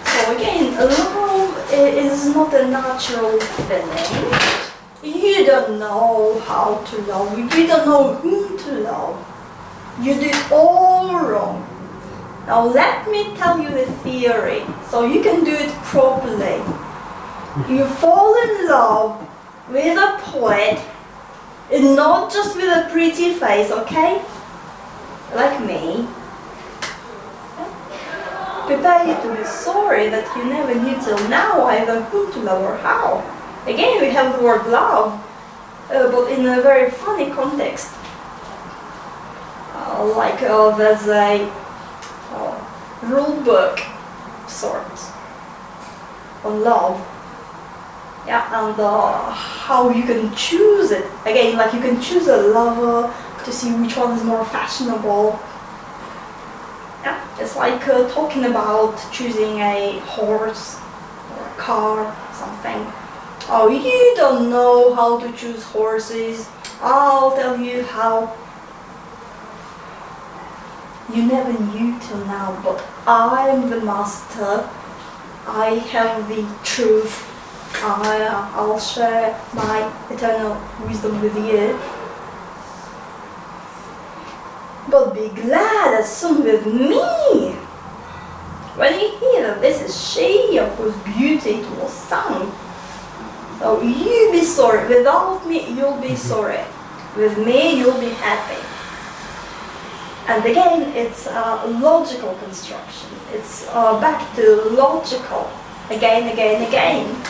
So again, love is not a natural feeling. You don't know how to love, you don't know whom to love. You did all wrong. Now let me tell you the theory, so you can do it properly. You fall in love with a poet, and not just with a pretty face, okay? Like me. Prepare you to be sorry that you never knew till now either whom to love or how. Again, we have the word love, but in a very funny context. There's a rule book of sorts on love. Yeah, and how you can choose it. Again, like you can choose a lover to see which one is more fashionable. Yeah, it's like talking about choosing a horse or a car, something. Oh, you don't know how to choose horses. I'll tell you how. You never knew till now, but I'm the master. I have the truth. I'll share my eternal wisdom with you. But be glad and sing with me. When you hear that this is she of whose beauty it was sung. So you be sorry. Without me, you'll be sorry. With me, you'll be happy. And again, it's a logical construction. It's back to logical. Again, again, again.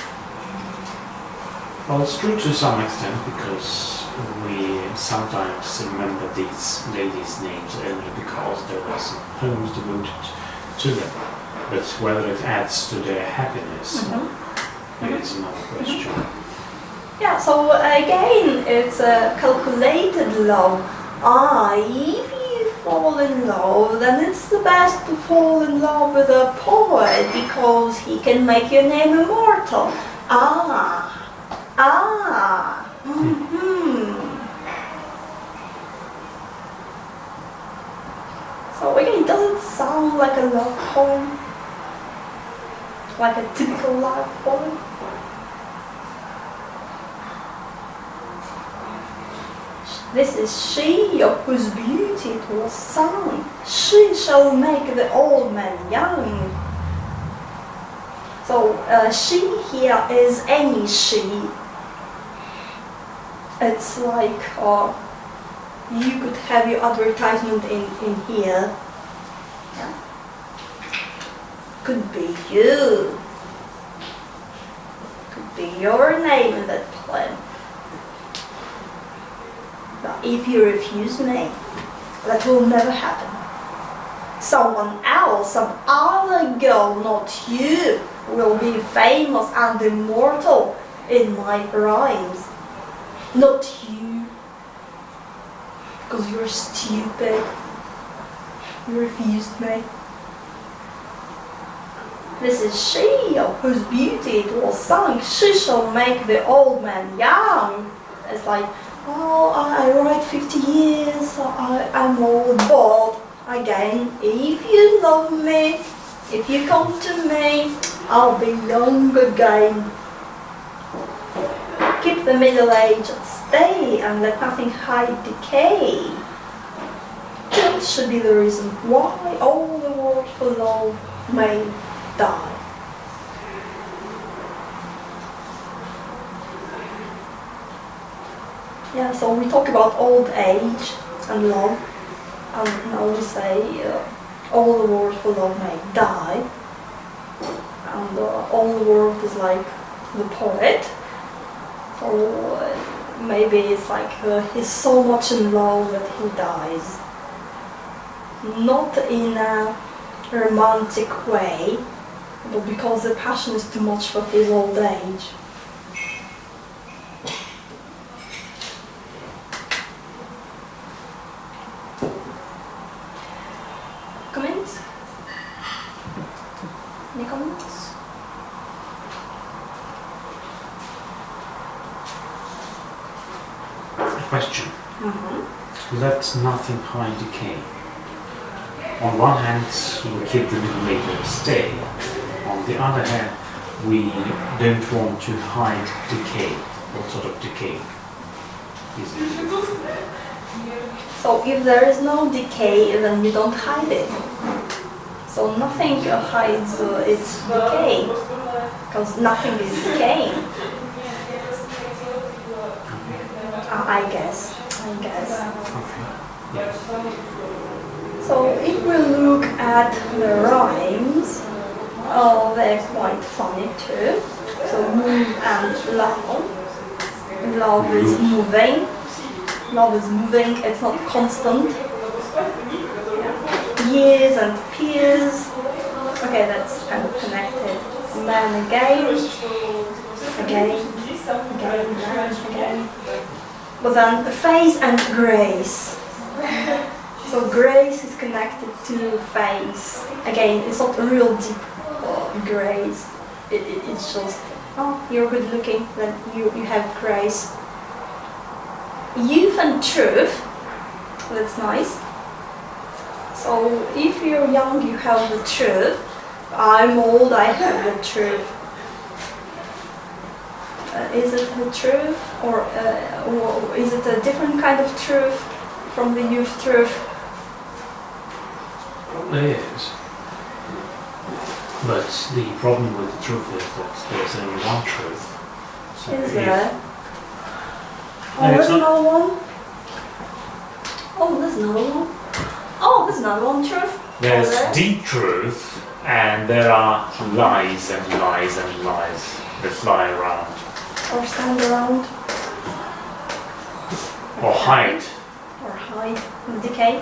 Well, it's true to some extent because we sometimes remember these ladies' names only because there were some poems devoted to them. But whether it adds to their happiness is another question. Yeah, so again, it's a calculated love. If you fall in love, then it's the best to fall in love with a poet because he can make your name immortal. So again, does it sound like a love poem? Like a typical love poem? This is she of whose beauty it was sung. She shall make the old man young. So she here is any she. It's like you could have your advertisement in here. Yeah. Could be you. Could be your name in that plan. But if you refuse me, that will never happen. Someone else, some other girl, not you, will be famous and immortal in my rhymes. Not you. Because you're stupid. You refused me. This is she of whose beauty it was sung. She shall make the old man young. It's like, oh, I write 50 years, so I'm old, but again, if you love me, if you come to me, I'll be young again. Keep the middle age at stay and let nothing hide decay. Guilt should be the reason why all the world for love may die. Yeah, so we talk about old age and love, and now we say all the world for love may die, and all the world is like the poet. So maybe it's like he's so much in love that he dies. Not in a romantic way, but because the passion is too much for his old age. Comments? Any comments? Question. Let nothing hide decay. On one hand, we keep the middle age at stay. On the other hand, we don't want to hide decay. What sort of decay is it? So if there is no decay, then you don't hide it. So nothing hides its decay, because nothing is decaying. I guess. Okay. Yes. So if we look at the rhymes, they're quite funny too. So move and love. Love is moving. Love is moving, it's not constant. Yeah. Years and peers. Okay, that's kind of connected. And then again, again. But then face and grace. So grace is connected to face. Again, it's not a real deep grace. It's just, oh, you're good looking, then you have grace. Youth and truth, that's nice. So if you're young, you have the truth. I'm old, I have the truth. Is it the truth, or is it a different kind of truth from the youth truth? It is. But the problem with the truth is that there's only one truth. So Is if- there? No, Oh, it's there's not. another one. Oh, there's another one. Oh, there's another one, truth. There's There. deep truth, and there are lies and lies and lies that fly around Or stand around. or hide. Or hide and decay.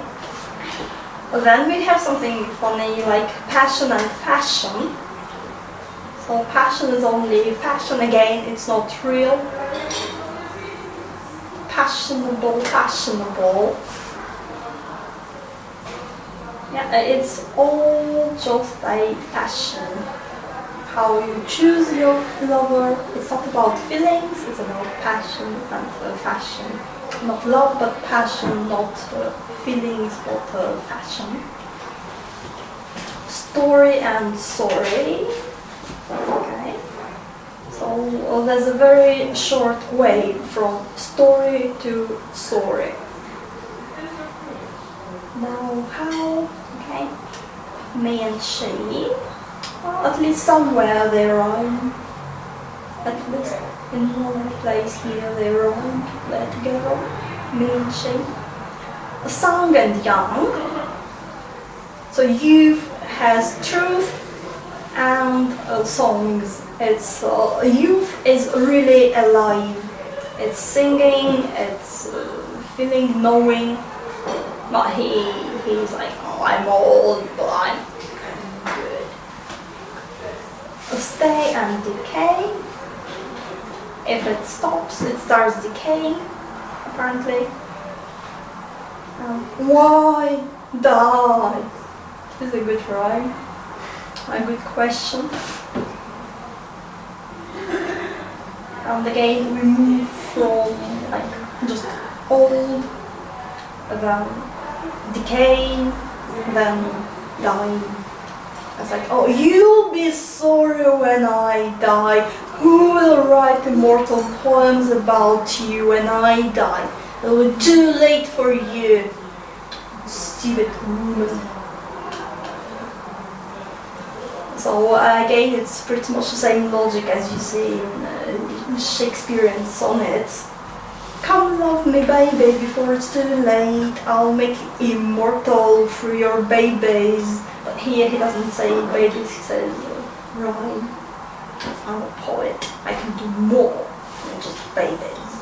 Well, then we have something funny like passion and fashion. So passion is only fashion again, it's not real. Fashionable. Yeah, it's all just a fashion. How you choose your lover, it's not about feelings, it's about passion and fashion. Not love, but passion, not feelings, but fashion. Story and sorry. Okay. So there's a very short way from story to sorry. Now how? Okay. Me and she. Well, at least somewhere they rhyme. At least in one place here they rhyme. They're together. Me and she. Song and young. So youth has truth and songs. It's youth is really alive. It's singing. It's feeling, knowing. But he's like, oh, I'm old, but I'm good. Stay and decay. If it stops, it starts decaying, apparently. Why die? This is a good rhyme. A good question. And again, we move from like just old, then decaying, then dying. It's like, oh, you'll be sorry when I die. Who will write immortal poems about you when I die? It will be too late for you, stupid woman. So again, it's pretty much the same logic as you see in Shakeyburns sonnets. Come love me, baby, before it's too late. I'll make you immortal through your babies. But here he doesn't say babies, he says rhyme. I'm a poet. I can do more than just babies.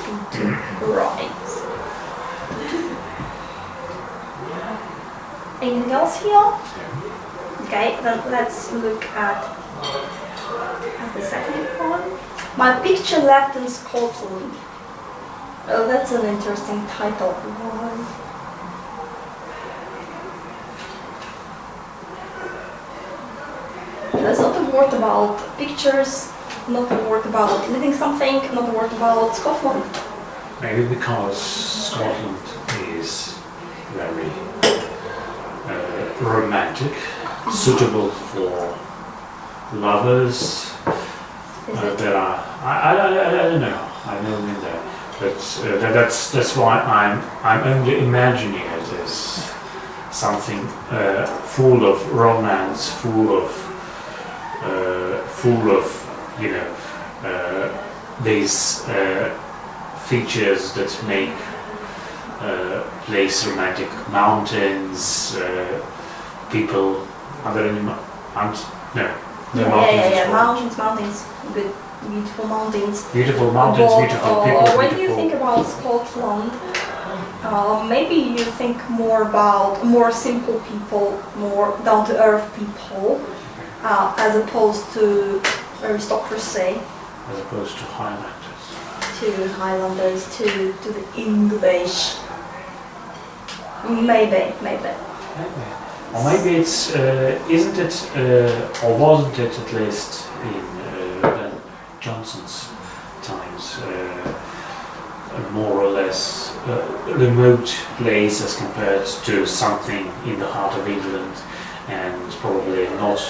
I can do rhymes. Anything else here? Okay, then let's look at the second one. My picture left in Scotland. Oh, that's an interesting title. Why? There's not a word about pictures, not a word about living something, not a word about Scotland. Maybe because Scotland is very romantic, suitable for lovers. There are, I don't know, I don't mean that, but that's why I'm only imagining it as something full of romance, full of these features that make place romantic. Mountains, people. Are there any mountains? No. No mountains. Mountains, good, beautiful mountains. Beautiful mountains, beautiful people, When beautiful. you think about Scotland, maybe you think more about more simple people, more down-to-earth people, as opposed to aristocracy. As opposed to Highlanders. To Highlanders, to the English. Maybe. Or maybe it's, isn't it, or wasn't it at least in Jonson's times, a more or less remote place as compared to something in the heart of England, and probably not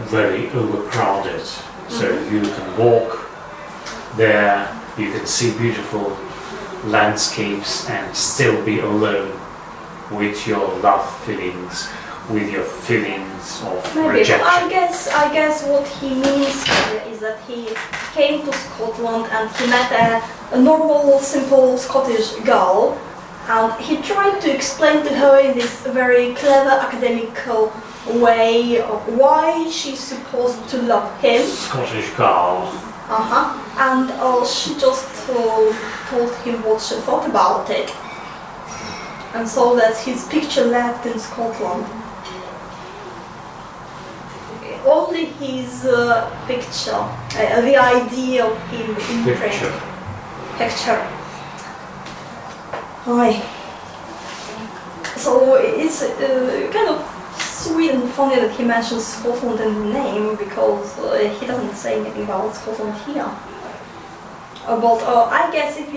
very overcrowded. So you can walk there, you can see beautiful landscapes and still be alone with your love feelings, with your feelings of Maybe, rejection. but I guess what he means here is that he came to Scotland and he met a normal, simple Scottish girl, and he tried to explain to her in this very clever academical way why she's supposed to love him. Scottish girl. And she just told him what she thought about it. And so that's his picture left in Scotland. Only his picture, the idea of him in print. Picture. Right. So it's kind of sweet and funny that he mentions Scotland in the name, because he doesn't say anything about Scotland here. But I guess if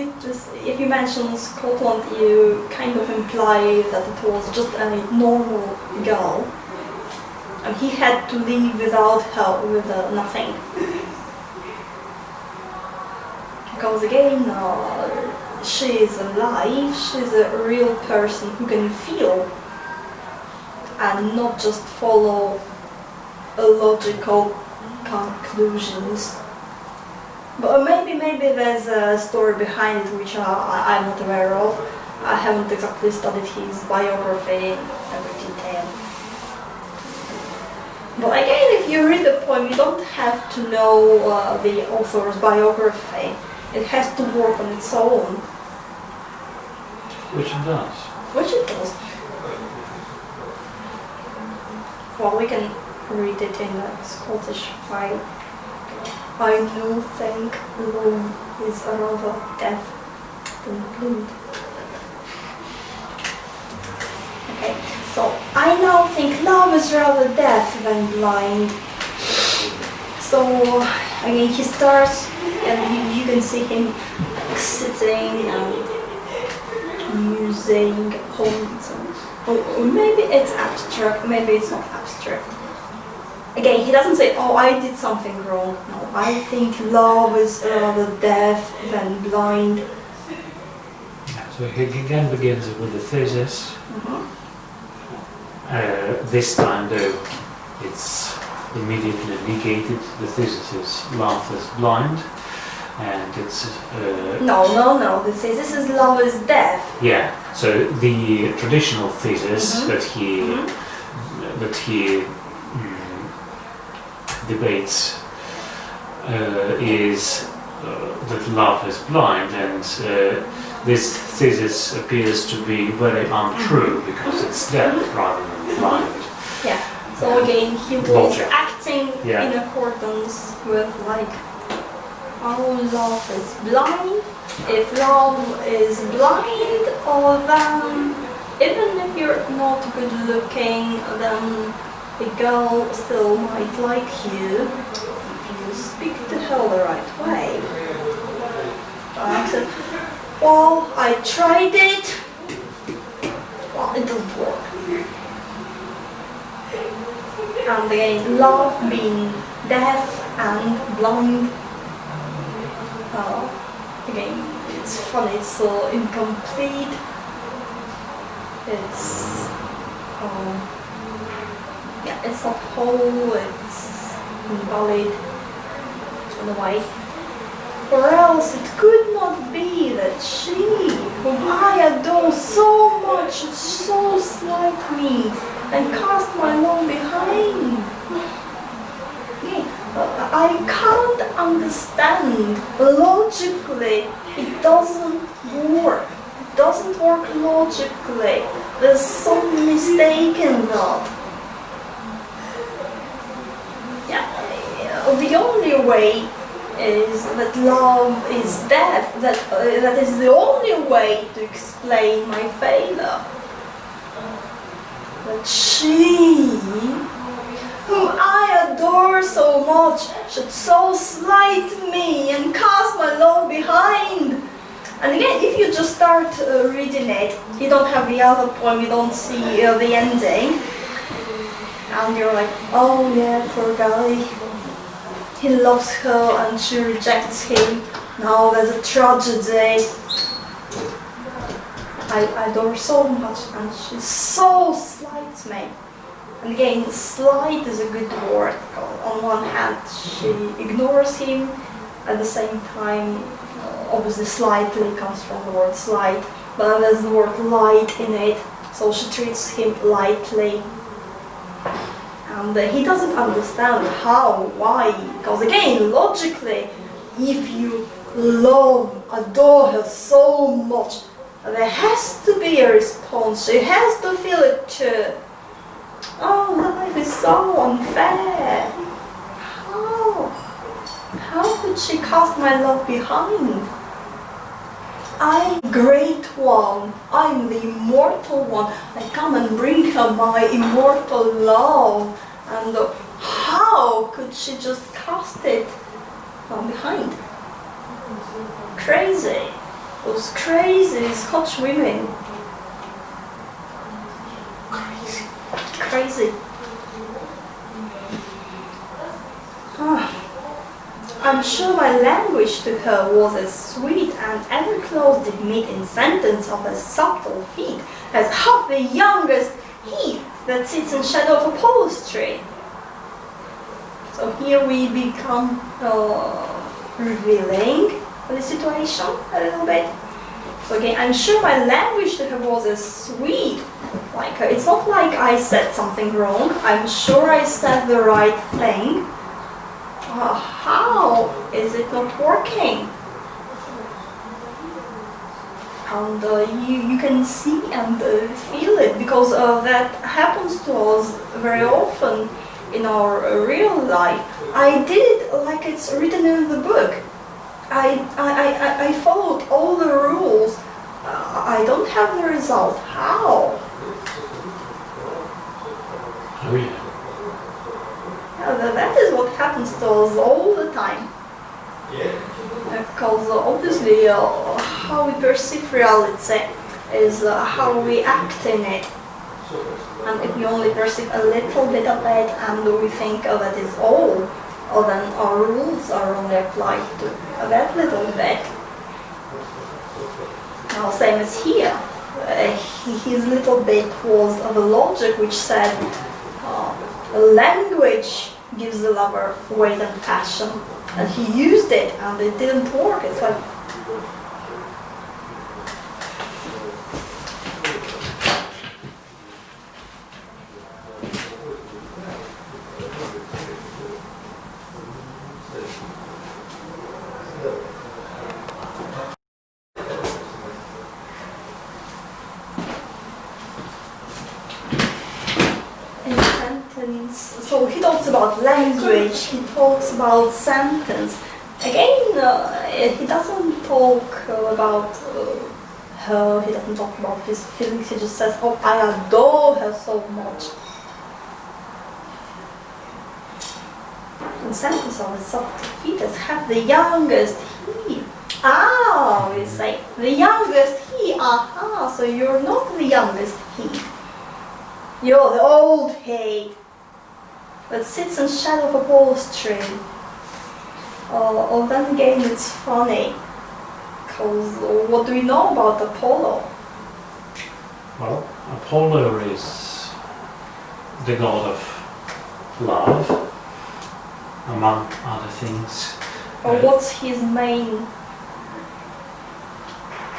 you mention Scotland, you kind of imply that it was just a normal girl, and he had to leave without her, with nothing. Because again, she is alive, she's a real person who can feel and not just follow logical conclusions. But maybe there's a story behind it which I'm not aware of. I haven't exactly studied his biography in every detail. But again, if you read the poem, you don't have to know the author's biography. It has to work on its own. Which it does. Which it does. Well, we can read it in a Scottish way. I now think love is rather deaf than blind. Okay, so I now think love is rather deaf than blind. So again, he starts, and you can see him sitting and musing, or maybe it's abstract, maybe it's not abstract. Again, he doesn't say, oh, I did something wrong. No, I think love is rather deaf than blind. So he again begins with the thesis. This time, though, it's immediately negated. The thesis is love is blind, and it's... No, the thesis is love is deaf. Yeah, so the traditional thesis that he debates is that love is blind, and this thesis appears to be very untrue because it's deaf rather than blind. Yeah, so again he was Logic. acting in accordance with like, oh, love is blind. If love is blind, or then even if you're not good looking, then the girl still might like you if you speak to her the right way. I said, well, I tried it. Well, it doesn't work. And again, love being deaf and blind. Again, it's funny, it's so incomplete. It's it's not whole, it's invalid in a way. Or else it could not be that she, whom I adore so much, so slight me, and cast my love behind. I can't understand. Logically, it doesn't work. It doesn't work logically. There's some mistake in that. Yeah, the only way is that love is death. That is the only way to explain my failure. But she, whom I adore so much, should so slight me and cast my love behind. And again, if you just start reading it, you don't have the other poem, you don't see the ending. And you're like, oh yeah, poor guy. He loves her and she rejects him. Now there's a tragedy. I adore so much and she so slights me. And again, slight is a good word. On one hand, she ignores him. At the same time, obviously slightly comes from the word slight. But then there's the word light in it. So she treats him lightly. And he doesn't understand how, why. Because again, logically, if you love, adore her so much, there has to be a response. She has to feel it too. Oh, life is so unfair. How could she cast my love behind? I, great one, I'm the immortal one. I come and bring her my immortal love. And how could she just cast it from behind? Crazy. Those crazy Scotch women. Crazy. I'm sure my language to her was as sweet, and every clause did meet in sentence of as subtle feet as half the youngest he that sits in shadow of a post tree. So here we become revealing the situation a little bit. So again, I'm sure my language to her was as sweet. Like it's not like I said something wrong. I'm sure I said the right thing. How is it not working? And you can see and feel it, because that happens to us very often in our real life. I did it like it's written in the book. I followed all the rules. I don't have the result. How? Oh yeah. That is what happens to us all the time. Because obviously how we perceive reality is how we act in it. And if we only perceive a little bit of it and we think that is all, then our rules are only applied to that little bit. Now, same as here. His little bit was of a logic which said language gives the lover weight and passion, and he used it and it didn't work. It's like so he talks about language, he talks about sentence. Again, he doesn't talk about her, he doesn't talk about his feelings, he just says, oh, I adore her so much. And sentence of the subtleties have the youngest he. Ah, we say, the youngest he, aha, so you're not the youngest he. You're the old he that sits in shadow of a post tree. Then again, it's funny, because what do we know about Apollo? Well, Apollo is the god of love, among other things. What's his main?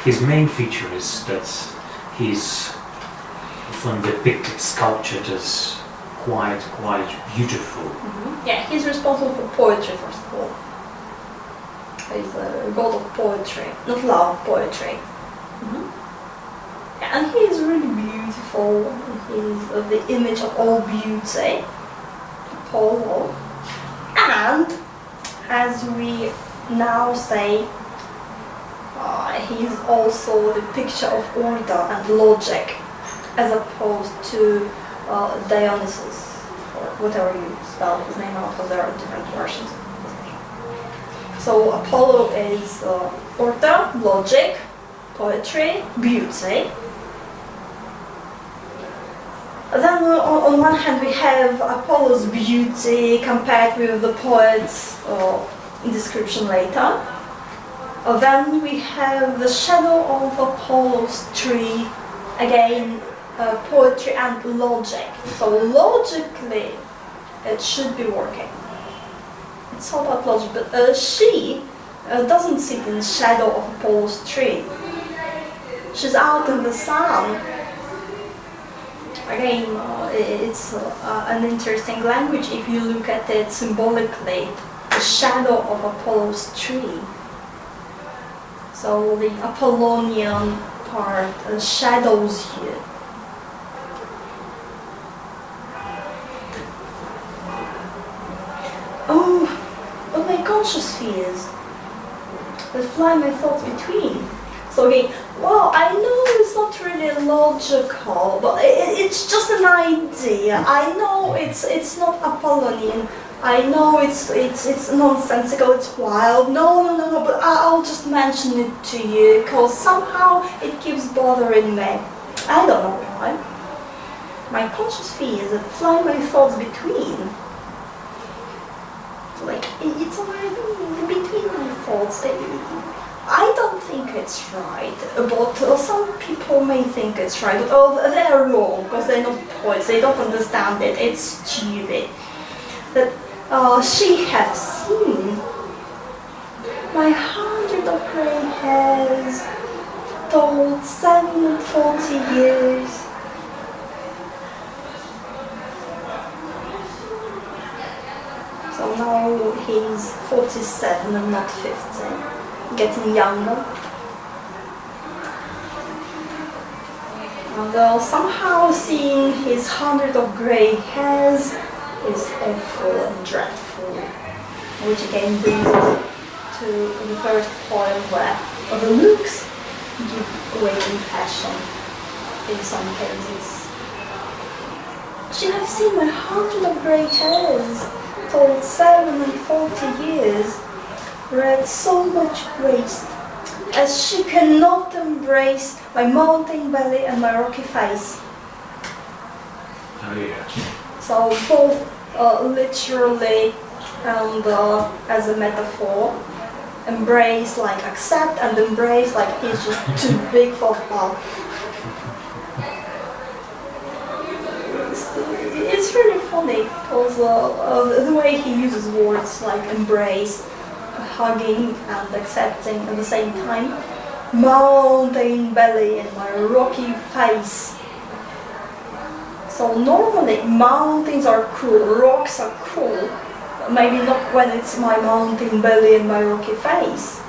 His main feature is that he's often depicted, sculptured as quite beautiful. Mm-hmm. Yeah, he's responsible for poetry, first of all. He's a god of poetry, not love, poetry. Mm-hmm. and he is really beautiful. He's the image of all beauty, Apollo. And as we now say, he is also the picture of order and logic, as opposed to Dionysus, or whatever you spell his name out, because there are different versions. So Apollo is order, logic, poetry, beauty. Then on one hand we have Apollo's beauty compared with the poet's description later. Then we have the shadow of Apollo's tree, again poetry and logic. So logically it should be working. It's all about logic, but she doesn't sit in the shadow of Apollo's tree. She's out in the sun. Again, it's an interesting language if you look at it symbolically. The shadow of Apollo's tree. So the Apollonian part shadows you. But my conscious fears that fly my thoughts between. So okay, well, I know it's not really logical, but it's just an idea. I know it's not Apollonian. I know it's nonsensical, it's wild. No, but I'll just mention it to you because somehow it keeps bothering me. I don't know why. My conscious fears that fly my thoughts between. Like, it's already between my thoughts. I don't think it's right, but some people may think it's right, but they're wrong because they're not poets, they don't understand it, it's stupid. That she has seen my 100 of grey hairs told 7 and 40 years. So now he's 47 and not 50, getting younger. And somehow seeing his 100 of grey hairs is awful and dreadful, which again brings us to the first point where the looks give away impression in some cases. She has seen my 100 of grey hairs, told 7 and 40 years, read so much grace, as she cannot embrace my mountain belly and my rocky face. Oh yeah. So both literally and as a metaphor, embrace like accept and embrace like he's just too big for her. It's really funny because the way he uses words like embrace, hugging and accepting at the same time. Mountain belly and my rocky face. So normally mountains are cool, rocks are cool, maybe not when it's my mountain belly and my rocky face.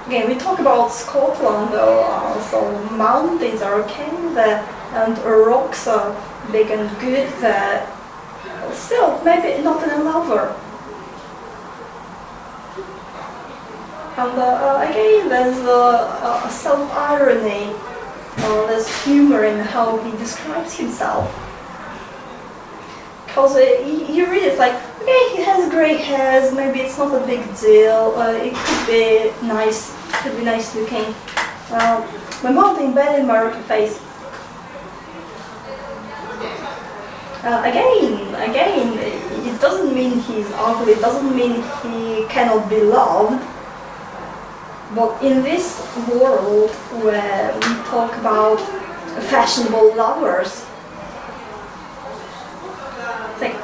Again, we talk about Scotland though, so mountains are okay there and rocks are big and good there. Still, maybe not in a lover. And again, there's a self-irony. There's humor in how he describes himself. Because you read it like, okay, he has grey hairs, maybe it's not a big deal, it could be nice looking. My mountain belly and my rocky face. Again, it doesn't mean he's ugly, it doesn't mean he cannot be loved. But in this world where we talk about fashionable lovers, it's like,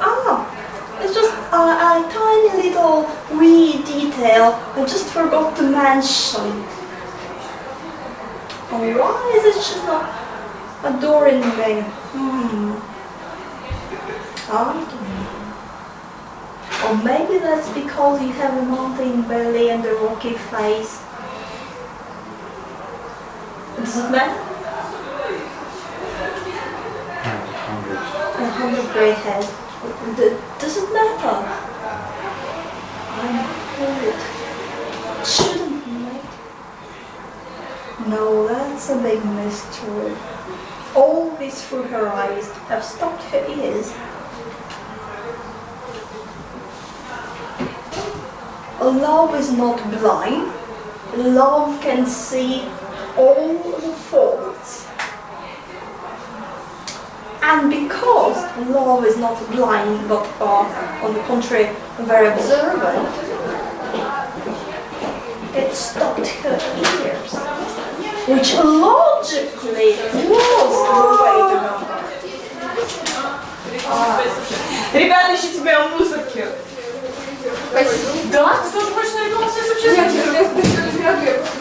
it's just a tiny little wee detail I just forgot to mention. Why is it she's not adoring me? I don't know. Or maybe that's because you have a mountain belly and a rocky face. Does it matter? 100 grey head. Doesn't matter. I'm worried. Shouldn't make. No, that's a big mystery. All this through her eyes have stopped her ears. Love is not blind. Love can see all the faults. And because love is not blind, but on the contrary, very observant, it stopped her ears, which logically was the way to go. Ребята, ищите тебя в мусорке. Да? Ты тоже хочешь на ребенка с общественным?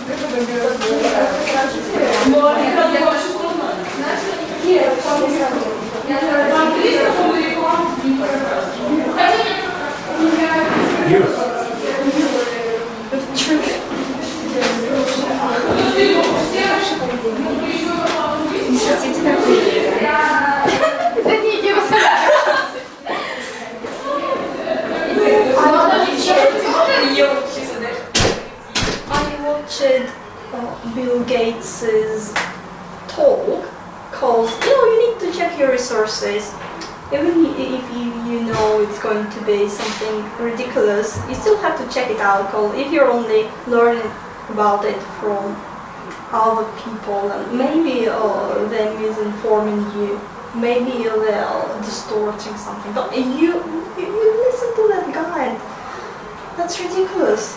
I watched Bill Gates's talk called, you need to check your resources. Even if you know it's going to be something ridiculous, you still have to check it out, because if you're only learning about it from other people, and maybe they're misinforming you, maybe they're distorting something, but you listen to that guy. That's ridiculous.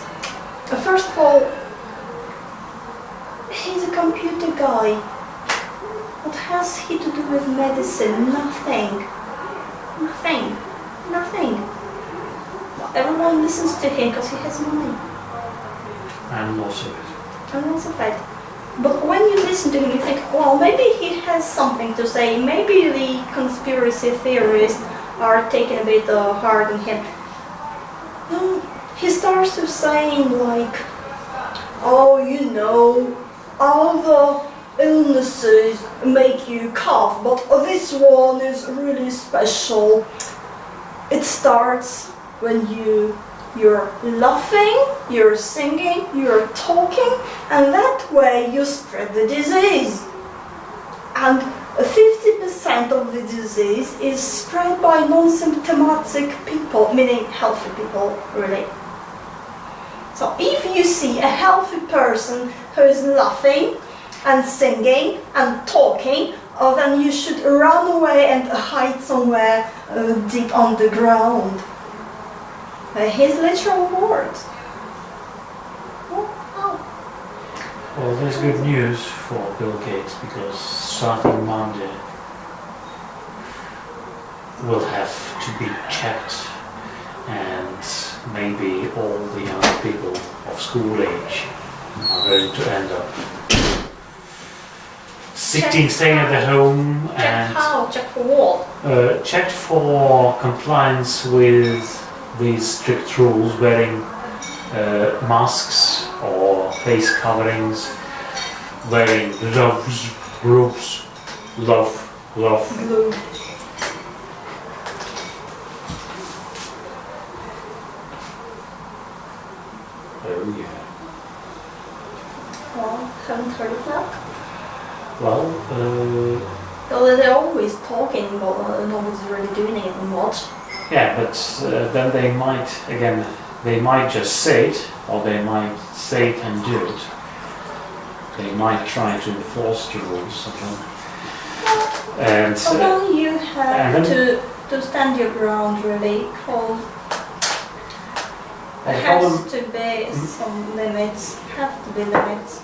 First of all, he's a computer guy. What has he to do with medicine? Nothing. Nothing. Nothing. Everyone listens to him because he has money. And lots of it. And lots of it. But when you listen to him, you think, well, maybe he has something to say. Maybe the conspiracy theorists are taking a bit hard on him. No, he starts to saying like, other illnesses make you cough, but this one is really special. It starts when you're laughing, you're singing, you're talking, and that way you spread the disease. And 50% of the disease is spread by non-symptomatic people, meaning healthy people, really. So if you see a healthy person who is laughing and singing and talking, then you should run away and hide somewhere deep underground. His literal words. Well, there's good news for Bill Gates, because starting Monday will have to be checked, and maybe all the young people of school age are going to end up staying at the home. Check and how? Check for what? checked for compliance with these strict rules, wearing masks or face coverings, wearing gloves, glove. Glue. Oh yeah. Well, haven't heard of that. Well, Well, they're always talking, but nobody's really doing anything much. yeah, but then they might just say it, or they might say it and do it. They might try to enforce the rules. And Well, you have and to stand your ground, really, because there the has problem- to be some limits, have to be limits.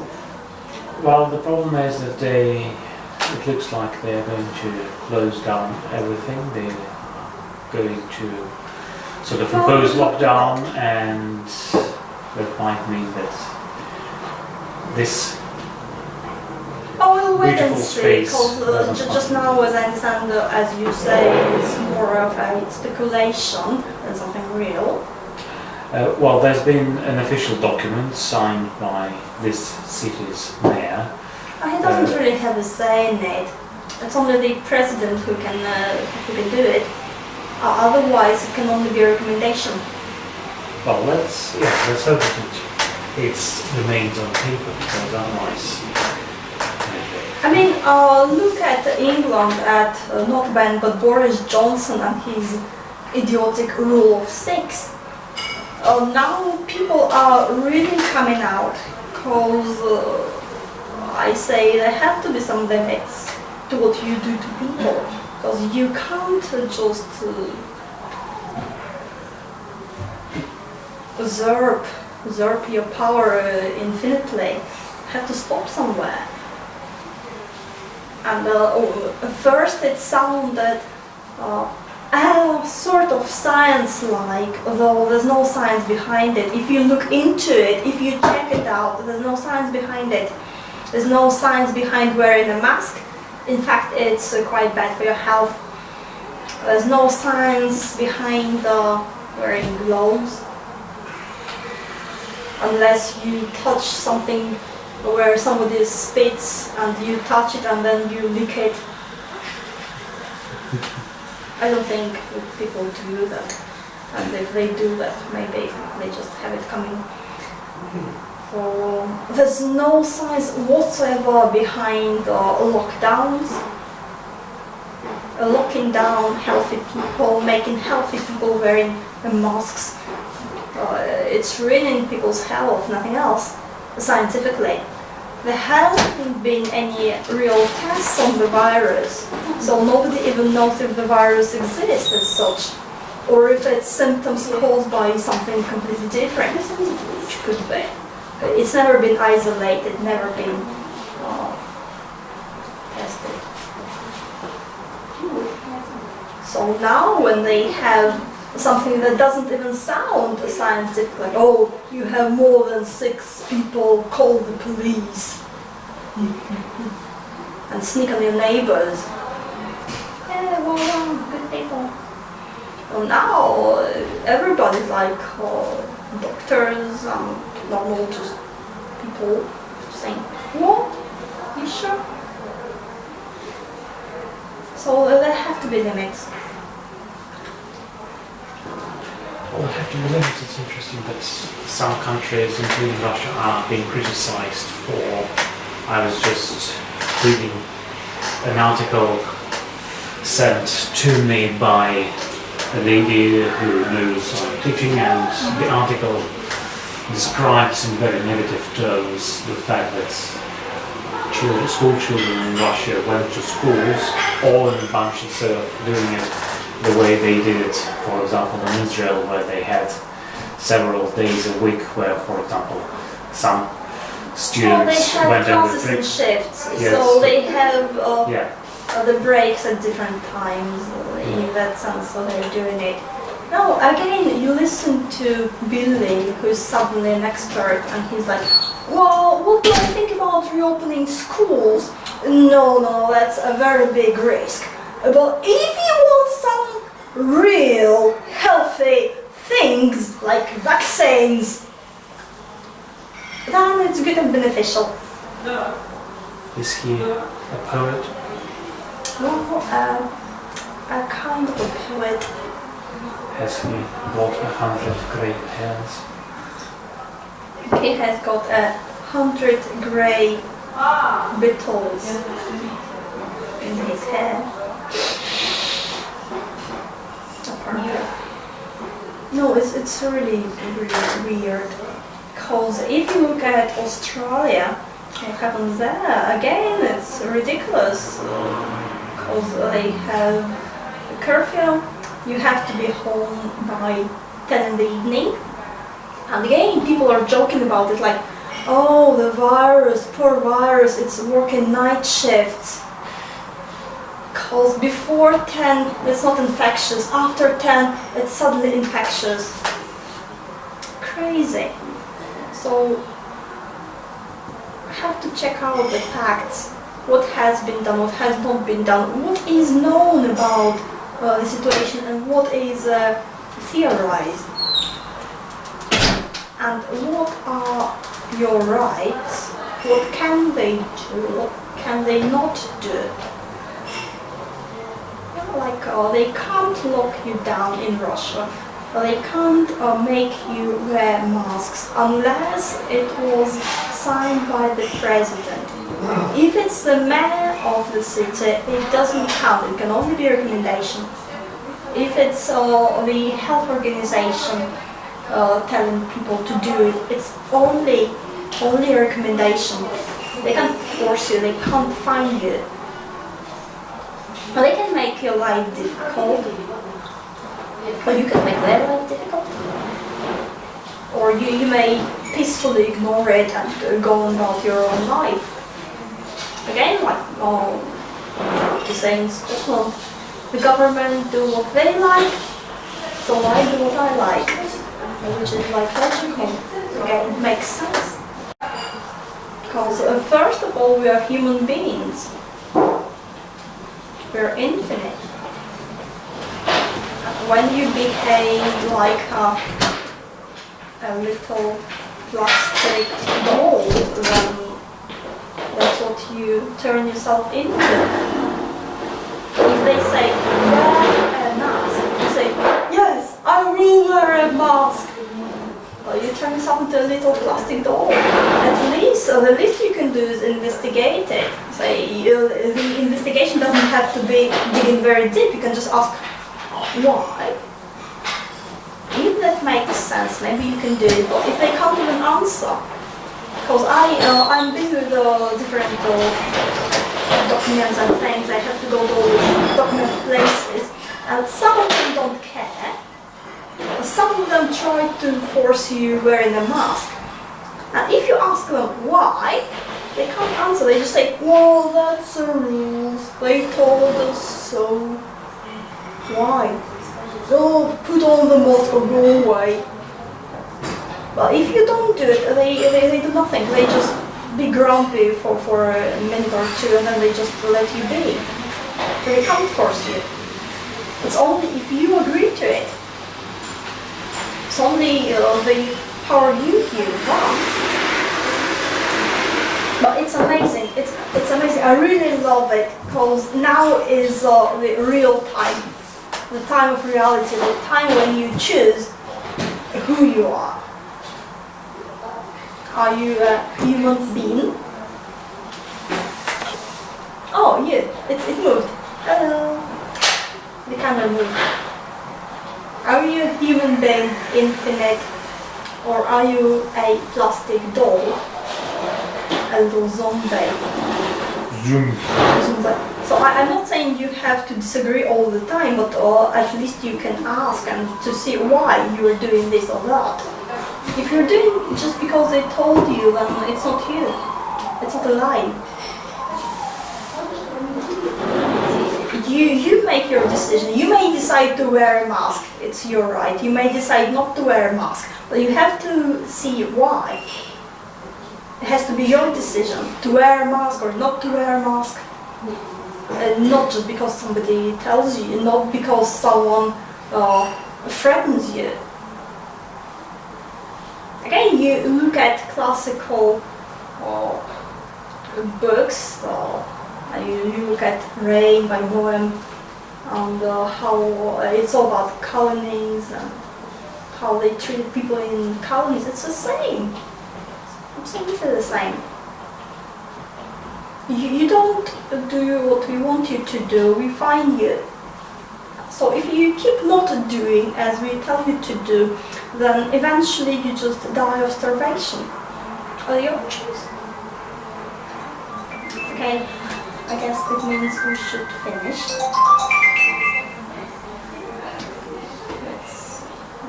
well, the problem is that it looks like they're going to close down everything. They're going to sort of impose lockdown, and that might mean that this Oh, we'll wait and beautiful see, space because doesn't just now, as I understand, as you say, it's more of a speculation than something real. well, there's been an official document signed by this city's mayor. He doesn't really have a say in it. It's only the president who can do it. Otherwise, it can only be a recommendation. Well, let's hope that it remains on paper, because otherwise. I mean, look at England, at not Ben, but Boris Johnson and his idiotic rule of 6. Now people are really coming out, because I say there have to be some limits to what you do to people, because you can't just usurp your power infinitely. You have to stop somewhere. And first it sounded sort of science-like, although there's no science behind it. If you look into it, if you check it out, there's no science behind it. There's no science behind wearing a mask. In fact, it's quite bad for your health. There's no science behind wearing gloves. Unless you touch something where somebody spits and you touch it and then you lick it. I don't think people do that. And if they do that, maybe they just have it coming. So there's no science whatsoever behind lockdowns. Locking down healthy people, making healthy people wearing masks. It's ruining people's health, nothing else, scientifically. There hasn't been any real tests on the virus, so nobody even knows if the virus exists as such, or if it's symptoms caused by something completely different, which could be. It's never been isolated, never been tested. So now when they have something that doesn't even sound scientific, like, oh, you have more than 6 people, call the police. And sneak on your neighbors. Yeah, well, good people. Well, now everybody's like doctors and normal just people saying, what? You sure? So there have to be limits. Well, there have to be limits. It's interesting that some countries, including Russia, are being criticized for. I was just reading an article sent to me by a lady who knows I'm teaching, and the article describes in very negative terms the fact that school children in Russia went to schools all in a bunch instead of doing it the way they did it, for example, in Israel, where they had several days a week where, for example, some students went on on the shifts, yes. So they have yeah. the breaks at different times. In that sense, so they're doing it. Now, again, you listen to Billy, who's suddenly an expert, and he's like, well, what do I think about reopening schools? No, that's a very big risk. But if you want some real healthy things, like vaccines, then it's good and beneficial. Is he a poet? Well, a kind of a poet. Has he bought 100 grey hairs? He has got 100 grey beetles in his hair. Apparently. No, it's really weird. Because if you look at Australia, what happens there? Again, it's ridiculous. Because they have a curfew. You have to be home by 10 in the evening. And again, people are joking about it like, oh, the virus, poor virus, it's working night shifts. Because before 10, it's not infectious. After 10, it's suddenly infectious. Crazy. So, I have to check out the facts. What has been done, what has not been done, what is known about the situation and what is theorized. And what are your rights? What can they do? What can they not do? they can't lock you down in Russia. They can't make you wear masks unless it was signed by the president. If it's the mayor of the city, it doesn't count. It can only be a recommendation. If it's the health organization telling people to do it, it's only a recommendation. They can't force you. They can't fine you. But they can make your life difficult. Or you can make their life difficult. Or you may peacefully ignore it and go on about your own life. Again, like to say in Scotland, the government do what they like, so I do what I like. Which is like logical. Again, it makes sense. Because first of all, we are human beings. We are infinite. When you behave like a little plastic doll, then that's what you turn yourself into. If they say, wear a mask, you say, yes, I will wear a mask. Well, you turn yourself into a little plastic doll. At least, the least you can do is investigate it. Say, the investigation doesn't have to be digging very deep. You can just ask, why? If that makes sense, maybe you can do it. But if they can't even answer, because I'm busy with different documents and things, I have to go to all these document places, and some of them don't care. Some of them try to force you wearing a mask. And if you ask them why, they can't answer. They just say, well, that's the rules. They told us so. Why? Oh, put on the mask or go away. But if you don't do it, they do nothing. They just be grumpy for a minute or two and then they just let you be. They can't force you. It's only if you agree to it. It's only the power you give them. But it's amazing. It's amazing. I really love it because now is the real time. The time of reality, the time when you choose who you are. Are you a human being? Oh, yeah, it moved. Hello. The camera moved. Are you a human being, infinite, or are you a plastic doll? A little zombie? Zombie. So I'm not saying you have to disagree all the time, but at least you can ask and to see why you are doing this or that. If you're doing it just because they told you, then it's not you. It's not a lie. You make your decision. You may decide to wear a mask. It's your right. You may decide not to wear a mask, but you have to see why. It has to be your decision to wear a mask or not to wear a mask. Not just because somebody tells you, not because someone threatens you. Again, you look at classical books, you look at Rain by Noem, and how it's all about colonies and how they treated people in colonies. It's the same. Absolutely the same. You don't do what we want you to do, we find you. So if you keep not doing as we tell you to do, then eventually you just die of starvation. Are the options? Okay, I guess that means we should finish.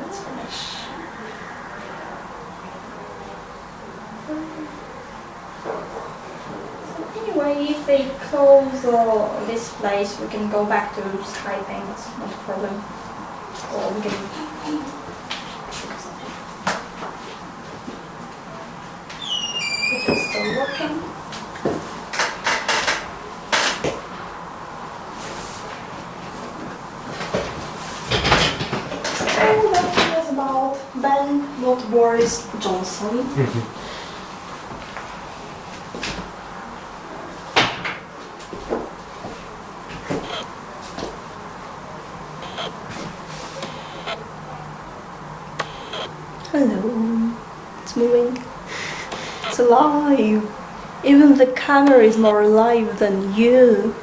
Let's finish. Anyway, if they close this place, we can go back to Skyping, that's not a problem. Or we can... If it's still working. So that was about Ben, not Boris Jonson. It's alive. Even the camera is more alive than you.